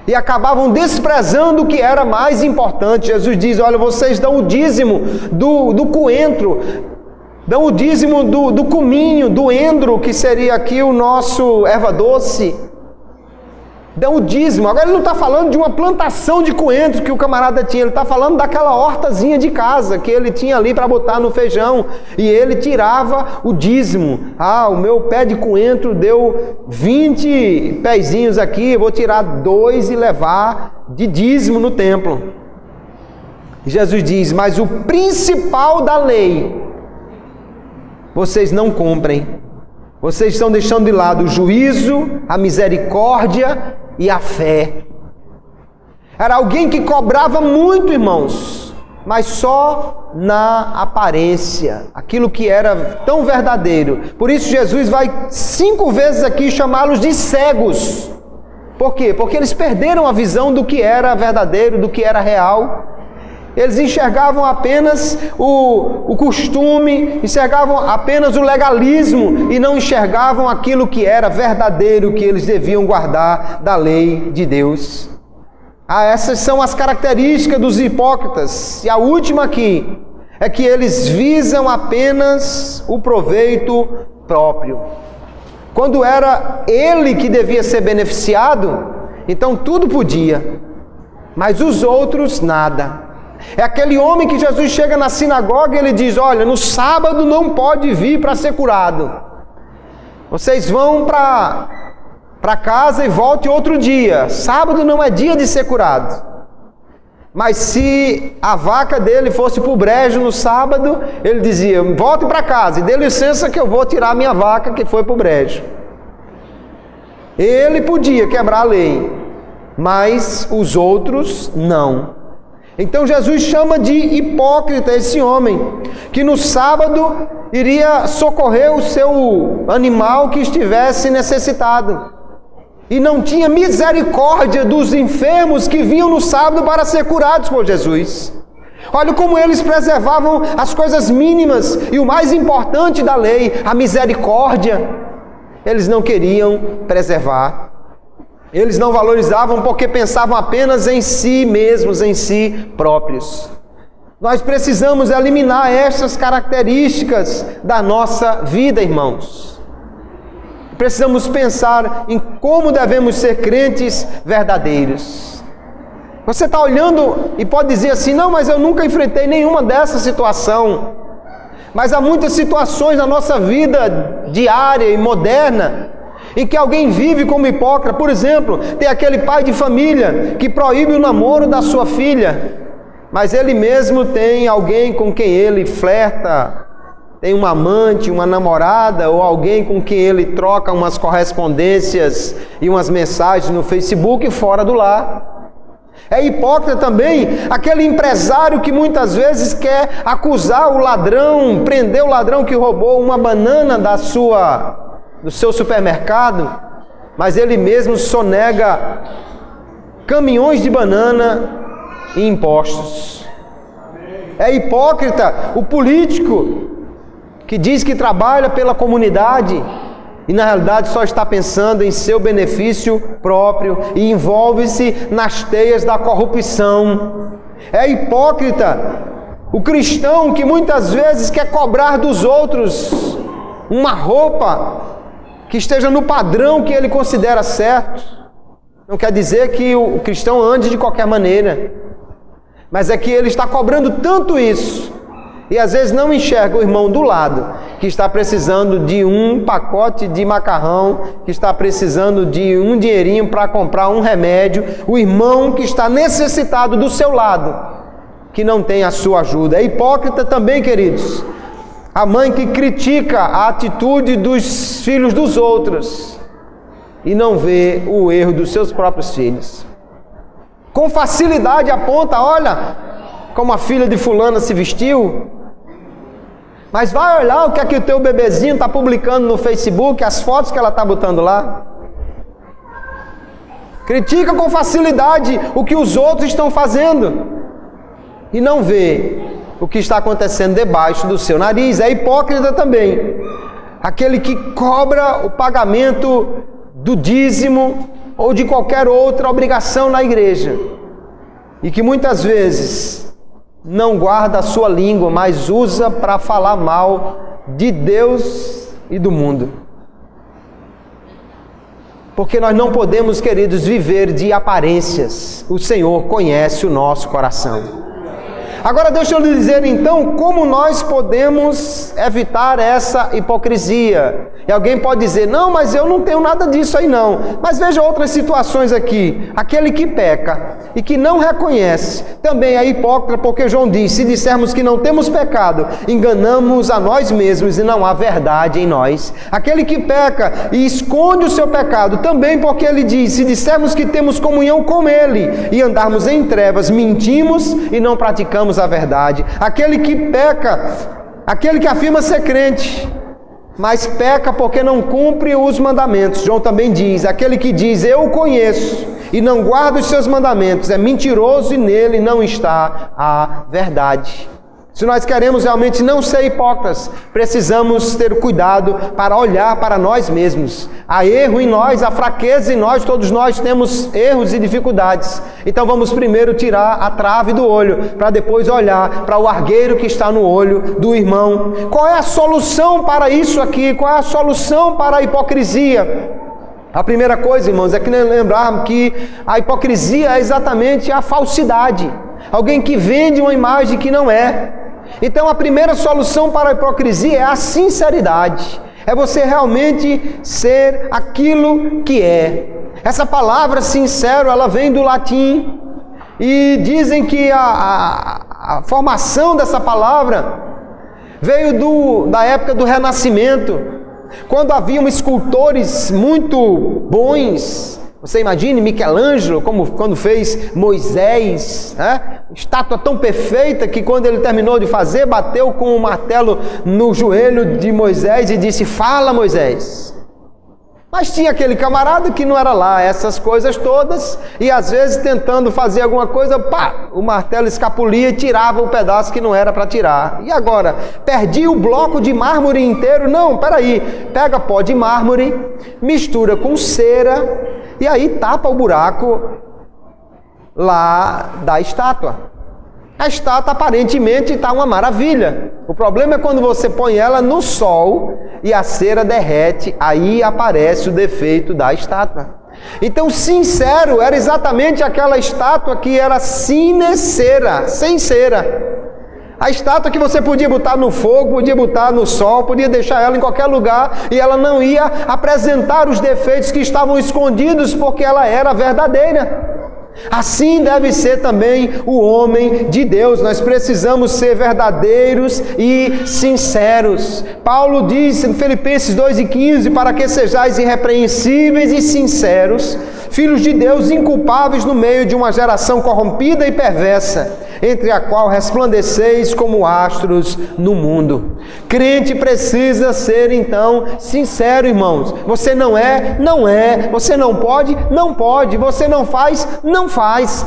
e acabavam desprezando o que era mais importante. Jesus diz: olha, vocês dão o dízimo do coentro, dão o dízimo do cominho, do endro, que seria aqui o nosso erva doce. Dão o dízimo. Agora ele não está falando de uma plantação de coentro que o camarada tinha, ele está falando daquela hortazinha de casa que ele tinha ali para botar no feijão, e ele tirava o dízimo. Ah, o meu pé de coentro deu 20 pezinhos aqui, eu vou tirar 2 e levar de dízimo no templo. E Jesus diz: mas o principal da lei vocês não cumprem. Vocês estão deixando de lado o juízo, a misericórdia e a fé. Era alguém que cobrava muito, irmãos, mas só na aparência, aquilo que era tão verdadeiro. Por isso Jesus vai 5 vezes aqui chamá-los de cegos. Por quê? Porque eles perderam a visão do que era verdadeiro, do que era real. Eles enxergavam apenas o costume, enxergavam apenas o legalismo e não enxergavam aquilo que era verdadeiro, que eles deviam guardar da lei de Deus. Ah, essas são as características dos hipócritas. E a última aqui é que eles visam apenas o proveito próprio. Quando era ele que devia ser beneficiado, então tudo podia, mas os outros nada. É aquele homem que Jesus chega na sinagoga e ele diz: olha, no sábado não pode vir para ser curado. Vocês vão para casa e volte outro dia. Sábado não é dia de ser curado. Mas se a vaca dele fosse para o brejo no sábado, ele dizia: volte para casa e dê licença que eu vou tirar a minha vaca que foi para o brejo. Ele podia quebrar a lei, mas os outros não. Então Jesus chama de hipócrita esse homem, que no sábado iria socorrer o seu animal que estivesse necessitado, e não tinha misericórdia dos enfermos que vinham no sábado para ser curados por Jesus. Olha como eles preservavam as coisas mínimas e o mais importante da lei, a misericórdia, eles não queriam preservar. Eles não valorizavam porque pensavam apenas em si mesmos, em si próprios. Nós precisamos eliminar essas características da nossa vida, irmãos. Precisamos pensar em como devemos ser crentes verdadeiros. Você está olhando e pode dizer assim: não, mas eu nunca enfrentei nenhuma dessa situação. Mas há muitas situações na nossa vida diária e moderna em que alguém vive como hipócrita. Por exemplo, tem aquele pai de família que proíbe o namoro da sua filha, mas ele mesmo tem alguém com quem ele flerta, tem uma amante, uma namorada, ou alguém com quem ele troca umas correspondências e umas mensagens no Facebook fora do lar. É hipócrita também aquele empresário que muitas vezes quer acusar o ladrão, prender o ladrão que roubou uma banana do seu supermercado, mas ele mesmo sonega caminhões de banana e impostos. É hipócrita o político que diz que trabalha pela comunidade e na realidade só está pensando em seu benefício próprio e envolve-se nas teias da corrupção. É hipócrita o cristão que muitas vezes quer cobrar dos outros uma roupa que esteja no padrão que ele considera certo. Não quer dizer que o cristão ande de qualquer maneira, mas é que ele está cobrando tanto isso e às vezes não enxerga o irmão do lado que está precisando de um pacote de macarrão, que está precisando de um dinheirinho para comprar um remédio, o irmão que está necessitado do seu lado, que não tem a sua ajuda. É hipócrita também, queridos, a mãe que critica a atitude dos filhos dos outros e não vê o erro dos seus próprios filhos. Com facilidade aponta, olha como a filha de fulana se vestiu, mas vai olhar o que é que o teu bebezinho está publicando no Facebook, as fotos que ela está botando lá. Critica com facilidade o que os outros estão fazendo e não vê o que está acontecendo debaixo do seu nariz. É hipócrita também aquele que cobra o pagamento do dízimo ou de qualquer outra obrigação na igreja e que muitas vezes não guarda a sua língua, mas usa para falar mal de Deus e do mundo. Porque nós não podemos, queridos, viver de aparências. O Senhor conhece o nosso coração. Agora deixa eu lhe dizer então como nós podemos evitar essa hipocrisia. E alguém pode dizer, não, mas eu não tenho nada disso aí não. Mas veja outras situações aqui. Aquele que peca e que não reconhece também é hipócrita, porque João diz, se dissermos que não temos pecado, enganamos a nós mesmos e não há verdade em nós. Aquele que peca e esconde o seu pecado também, porque ele diz, se dissermos que temos comunhão com ele e andarmos em trevas, mentimos e não praticamos a verdade. Aquele que peca, aquele que afirma ser crente, mas peca porque não cumpre os mandamentos. João também diz, aquele que diz, eu o conheço, e não guarda os seus mandamentos, é mentiroso e nele não está a verdade. Se nós queremos realmente não ser hipócritas, precisamos ter cuidado para olhar para nós mesmos. Há erro em nós, há fraqueza em nós, todos nós temos erros e dificuldades. Então vamos primeiro tirar a trave do olho, para depois olhar para o argueiro que está no olho do irmão. Qual é a solução para isso aqui? Qual é a solução para a hipocrisia? A primeira coisa, irmãos, é que lembrar que a hipocrisia é exatamente a falsidade. Alguém que vende uma imagem que não é. Então a primeira solução para a hipocrisia é a sinceridade. É você realmente ser aquilo que é. Essa palavra sincero, ela vem do latim. E dizem que a formação dessa palavra veio da época do Renascimento, quando haviam escultores muito bons. Você imagine Michelangelo, quando fez Moisés, né? Estátua tão perfeita que quando ele terminou de fazer, bateu com um martelo no joelho de Moisés e disse, fala Moisés. Mas tinha aquele camarada que não era lá essas coisas todas, e às vezes tentando fazer alguma coisa, pá, o martelo escapulia e tirava o pedaço que não era para tirar. E agora? Perdi o bloco de mármore inteiro? Não, peraí, pega pó de mármore, mistura com cera, e aí tapa o buraco lá da estátua. A estátua aparentemente está uma maravilha. O problema é quando você põe ela no sol e a cera derrete, aí aparece o defeito da estátua. Então, sincero era exatamente aquela estátua que era sem cera. A estátua que você podia botar no fogo, podia botar no sol, podia deixar ela em qualquer lugar e ela não ia apresentar os defeitos que estavam escondidos porque ela era verdadeira. Assim deve ser também o homem de Deus. Nós precisamos ser verdadeiros e sinceros. Paulo diz em Filipenses 2:15, para que sejais irrepreensíveis e sinceros, filhos de Deus inculpáveis no meio de uma geração corrompida e perversa, entre a qual resplandeceis como astros no mundo. Crente precisa ser então sincero, irmãos. Você não é, não é. Você não pode, não pode. Você não faz, não faz.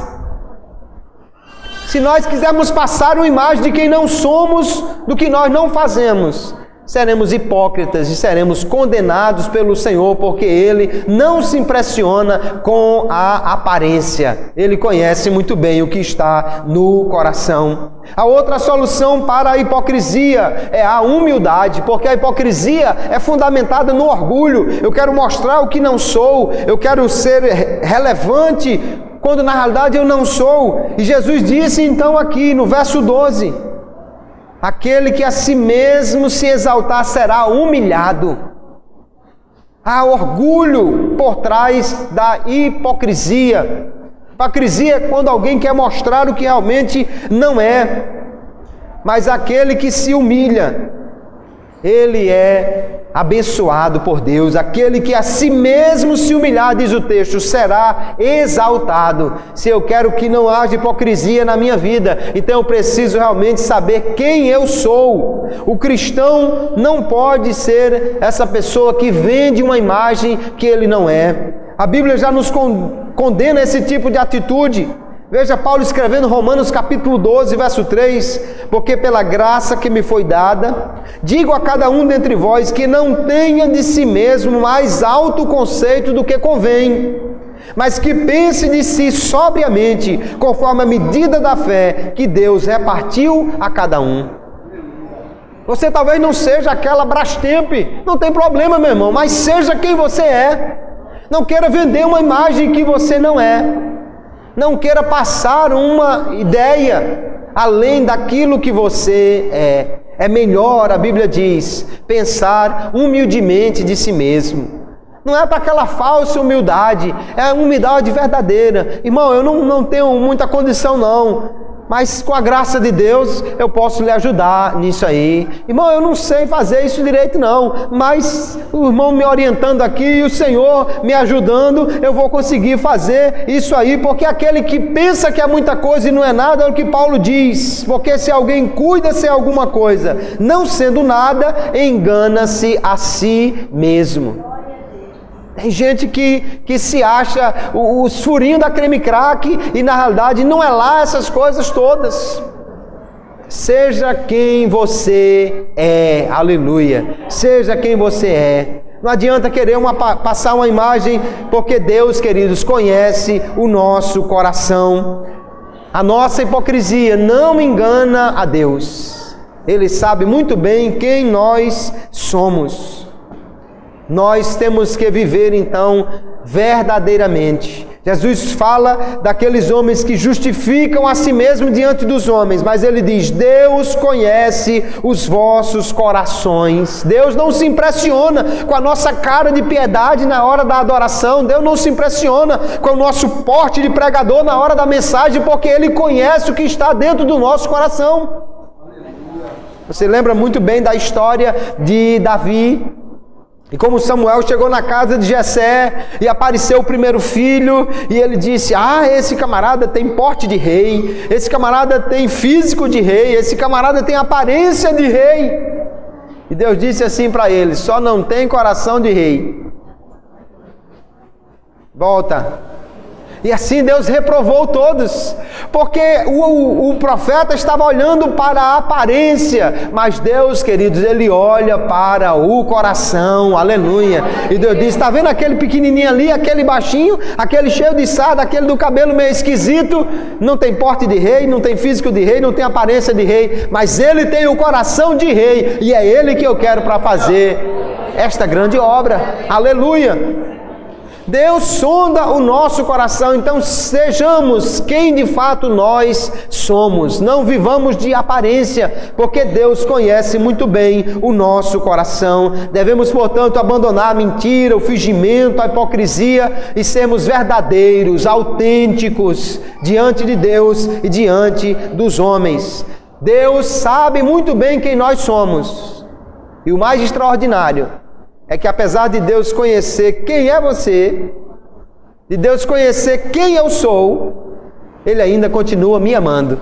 Se nós quisermos passar uma imagem de quem não somos, do que nós não fazemos, seremos hipócritas e seremos condenados pelo Senhor, porque Ele não se impressiona com a aparência. Ele conhece muito bem o que está no coração. A outra solução para a hipocrisia é a humildade, porque a hipocrisia é fundamentada no orgulho. Eu quero mostrar o que não sou, eu quero ser relevante, quando na realidade eu não sou. E Jesus disse então aqui no verso 12, aquele que a si mesmo se exaltar será humilhado. Há orgulho por trás da hipocrisia. Hipocrisia é quando alguém quer mostrar o que realmente não é. Mas aquele que se humilha, ele é abençoado por Deus. Aquele que a si mesmo se humilhar, diz o texto, será exaltado. Se eu quero que não haja hipocrisia na minha vida, então eu preciso realmente saber quem eu sou. O cristão não pode ser essa pessoa que vende uma imagem que ele não é. A Bíblia já nos condena esse tipo de atitude. Veja Paulo escrevendo Romanos capítulo 12, verso 3, porque pela graça que me foi dada, digo a cada um dentre vós que não tenha de si mesmo mais alto conceito do que convém, mas que pense de si sobriamente, conforme a medida da fé que Deus repartiu a cada um. Você talvez não seja aquela Brastemp, não tem problema, meu irmão, mas seja quem você é. Não queira vender uma imagem que você não é. Não queira passar uma ideia além daquilo que você é. É melhor, a Bíblia diz, pensar humildemente de si mesmo. Não é para aquela falsa humildade, é a humildade verdadeira. Irmão, eu não tenho muita condição não, mas com a graça de Deus eu posso lhe ajudar nisso aí. Irmão, eu não sei fazer isso direito não, mas o irmão me orientando aqui e o Senhor me ajudando, eu vou conseguir fazer isso aí, porque aquele que pensa que é muita coisa e não é nada, é o que Paulo diz, porque se alguém cuida-se alguma coisa, não sendo nada, engana-se a si mesmo. Tem gente que se acha os furinhos da creme crack e na realidade não é lá essas coisas todas. Seja quem você é, aleluia, seja quem você é. Não adianta querer passar uma imagem, porque Deus, queridos, conhece o nosso coração. A nossa hipocrisia não engana a Deus. Ele sabe muito bem quem nós somos. Nós temos que viver então verdadeiramente. Jesus fala daqueles homens que justificam a si mesmo diante dos homens, mas ele diz: Deus conhece os vossos corações. Deus não se impressiona com a nossa cara de piedade na hora da adoração. Deus não se impressiona com o nosso porte de pregador na hora da mensagem, porque Ele conhece o que está dentro do nosso coração. Você lembra muito bem da história de Davi. E como Samuel chegou na casa de Jessé e apareceu o primeiro filho, e ele disse: esse camarada tem porte de rei, esse camarada tem físico de rei, esse camarada tem aparência de rei. E Deus disse assim para ele: só não tem coração de rei. Volta. E assim Deus reprovou todos, porque o profeta estava olhando para a aparência, mas Deus, queridos, Ele olha para o coração, aleluia. E Deus diz: está vendo aquele pequenininho ali, aquele baixinho, aquele cheio de sarda, aquele do cabelo meio esquisito, não tem porte de rei, não tem físico de rei, não tem aparência de rei, mas ele tem o coração de rei, e é ele que eu quero para fazer esta grande obra, aleluia. Deus sonda o nosso coração, então sejamos quem de fato nós somos. Não vivamos de aparência, porque Deus conhece muito bem o nosso coração. Devemos, portanto, abandonar a mentira, o fingimento, a hipocrisia e sermos verdadeiros, autênticos diante de Deus e diante dos homens. Deus sabe muito bem quem nós somos. E o mais extraordinário é que apesar de Deus conhecer quem é você, de Deus conhecer quem eu sou, Ele ainda continua me amando.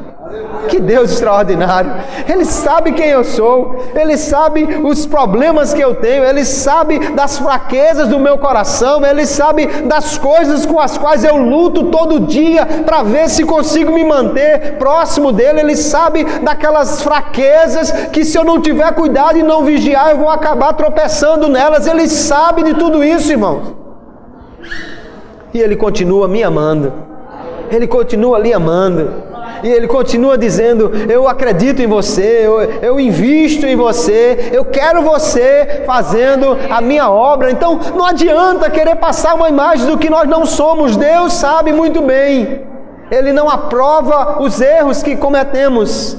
Que Deus extraordinário! Ele sabe quem eu sou, Ele sabe os problemas que eu tenho, Ele sabe das fraquezas do meu coração, Ele sabe das coisas com as quais eu luto todo dia para ver se consigo me manter próximo dEle. Ele sabe daquelas fraquezas que, se eu não tiver cuidado e não vigiar, eu vou acabar tropeçando nelas. Ele sabe de tudo isso, irmãos. E Ele continua me amando, Ele continua lhe amando. E Ele continua dizendo: eu acredito em você, eu invisto em você, eu quero você fazendo a minha obra. Então não adianta querer passar uma imagem do que nós não somos. Deus sabe muito bem, Ele não aprova os erros que cometemos,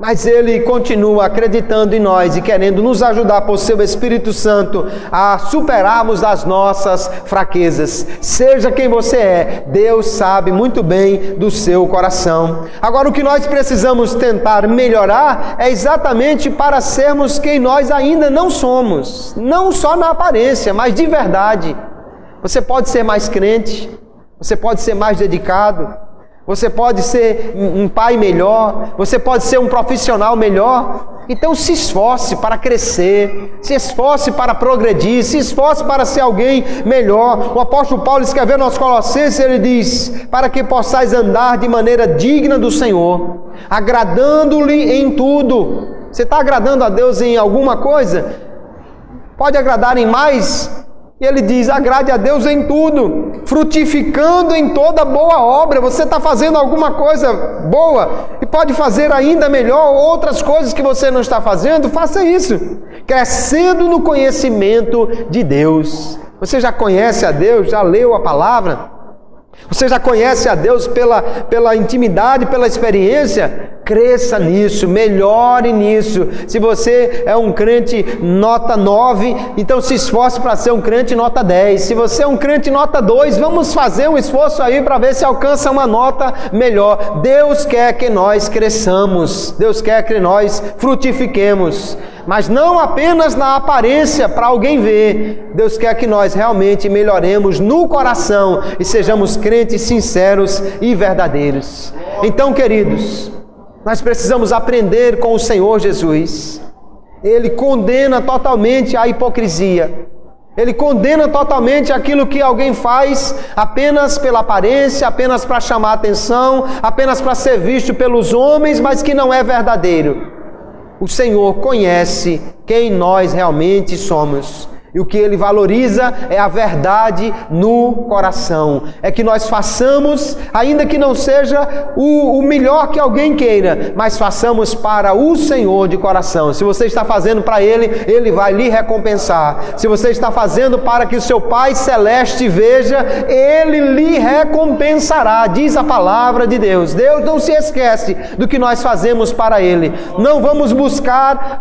mas Ele continua acreditando em nós e querendo nos ajudar por seu Espírito Santo a superarmos as nossas fraquezas. Seja quem você é, Deus sabe muito bem do seu coração. Agora, o que nós precisamos tentar melhorar é exatamente para sermos quem nós ainda não somos. Não só na aparência, mas de verdade. Você pode ser mais crente, você pode ser mais dedicado, você pode ser um pai melhor, você pode ser um profissional melhor. Então se esforce para crescer, se esforce para progredir, se esforce para ser alguém melhor. O apóstolo Paulo, escrevendo aos Colossenses, ele diz: para que possais andar de maneira digna do Senhor, agradando-lhe em tudo. Você está agradando a Deus em alguma coisa? Pode agradar em mais? E ele diz: agrade a Deus em tudo, frutificando em toda boa obra. Você está fazendo alguma coisa boa e pode fazer ainda melhor outras coisas que você não está fazendo. Faça isso, crescendo no conhecimento de Deus. Você já conhece a Deus? Já leu a palavra? Você já conhece a Deus pela intimidade, pela experiência? Cresça nisso, melhore nisso. Se você é um crente nota 9, então se esforce para ser um crente nota 10. Se você é um crente nota 2, vamos fazer um esforço aí para ver se alcança uma nota melhor. Deus quer que nós cresçamos, Deus quer que nós frutifiquemos, mas não apenas na aparência para alguém ver. Deus quer que nós realmente melhoremos no coração e sejamos crentes sinceros e verdadeiros. Então, queridos, nós precisamos aprender com o Senhor Jesus. Ele condena totalmente a hipocrisia. Ele condena totalmente aquilo que alguém faz apenas pela aparência, apenas para chamar atenção, apenas para ser visto pelos homens, mas que não é verdadeiro. O Senhor conhece quem nós realmente somos. E o que Ele valoriza é a verdade no coração. É que nós façamos, ainda que não seja o melhor que alguém queira, mas façamos para o Senhor de coração. Se você está fazendo para Ele, Ele vai lhe recompensar. Se você está fazendo para que o seu Pai Celeste veja, Ele lhe recompensará, diz a palavra de Deus. Deus não se esquece do que nós fazemos para Ele. Não vamos buscar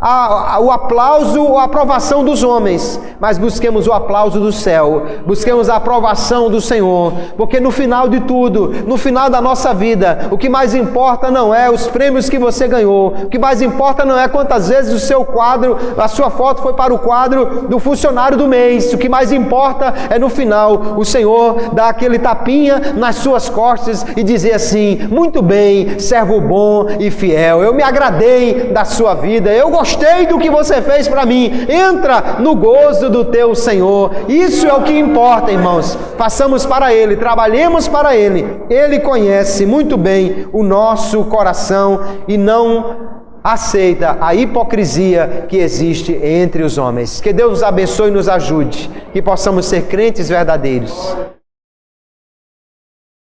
o aplauso ou a aprovação dos homens, mas busquemos o aplauso do céu, busquemos a aprovação do Senhor, porque no final de tudo, no final da nossa vida, o que mais importa não é os prêmios que você ganhou, o que mais importa não é quantas vezes o seu quadro, a sua foto foi para o quadro do funcionário do mês. O que mais importa é no final, o Senhor dar aquele tapinha nas suas costas e dizer assim: muito bem, servo bom e fiel, eu me agradei da sua vida, eu gostei do que você fez para mim, entra no gozo do teu Senhor. Isso é o que importa, irmãos. Façamos para Ele, trabalhemos para Ele. Ele conhece muito bem o nosso coração e não aceita a hipocrisia que existe entre os homens. Que Deus nos abençoe e nos ajude, que possamos ser crentes verdadeiros.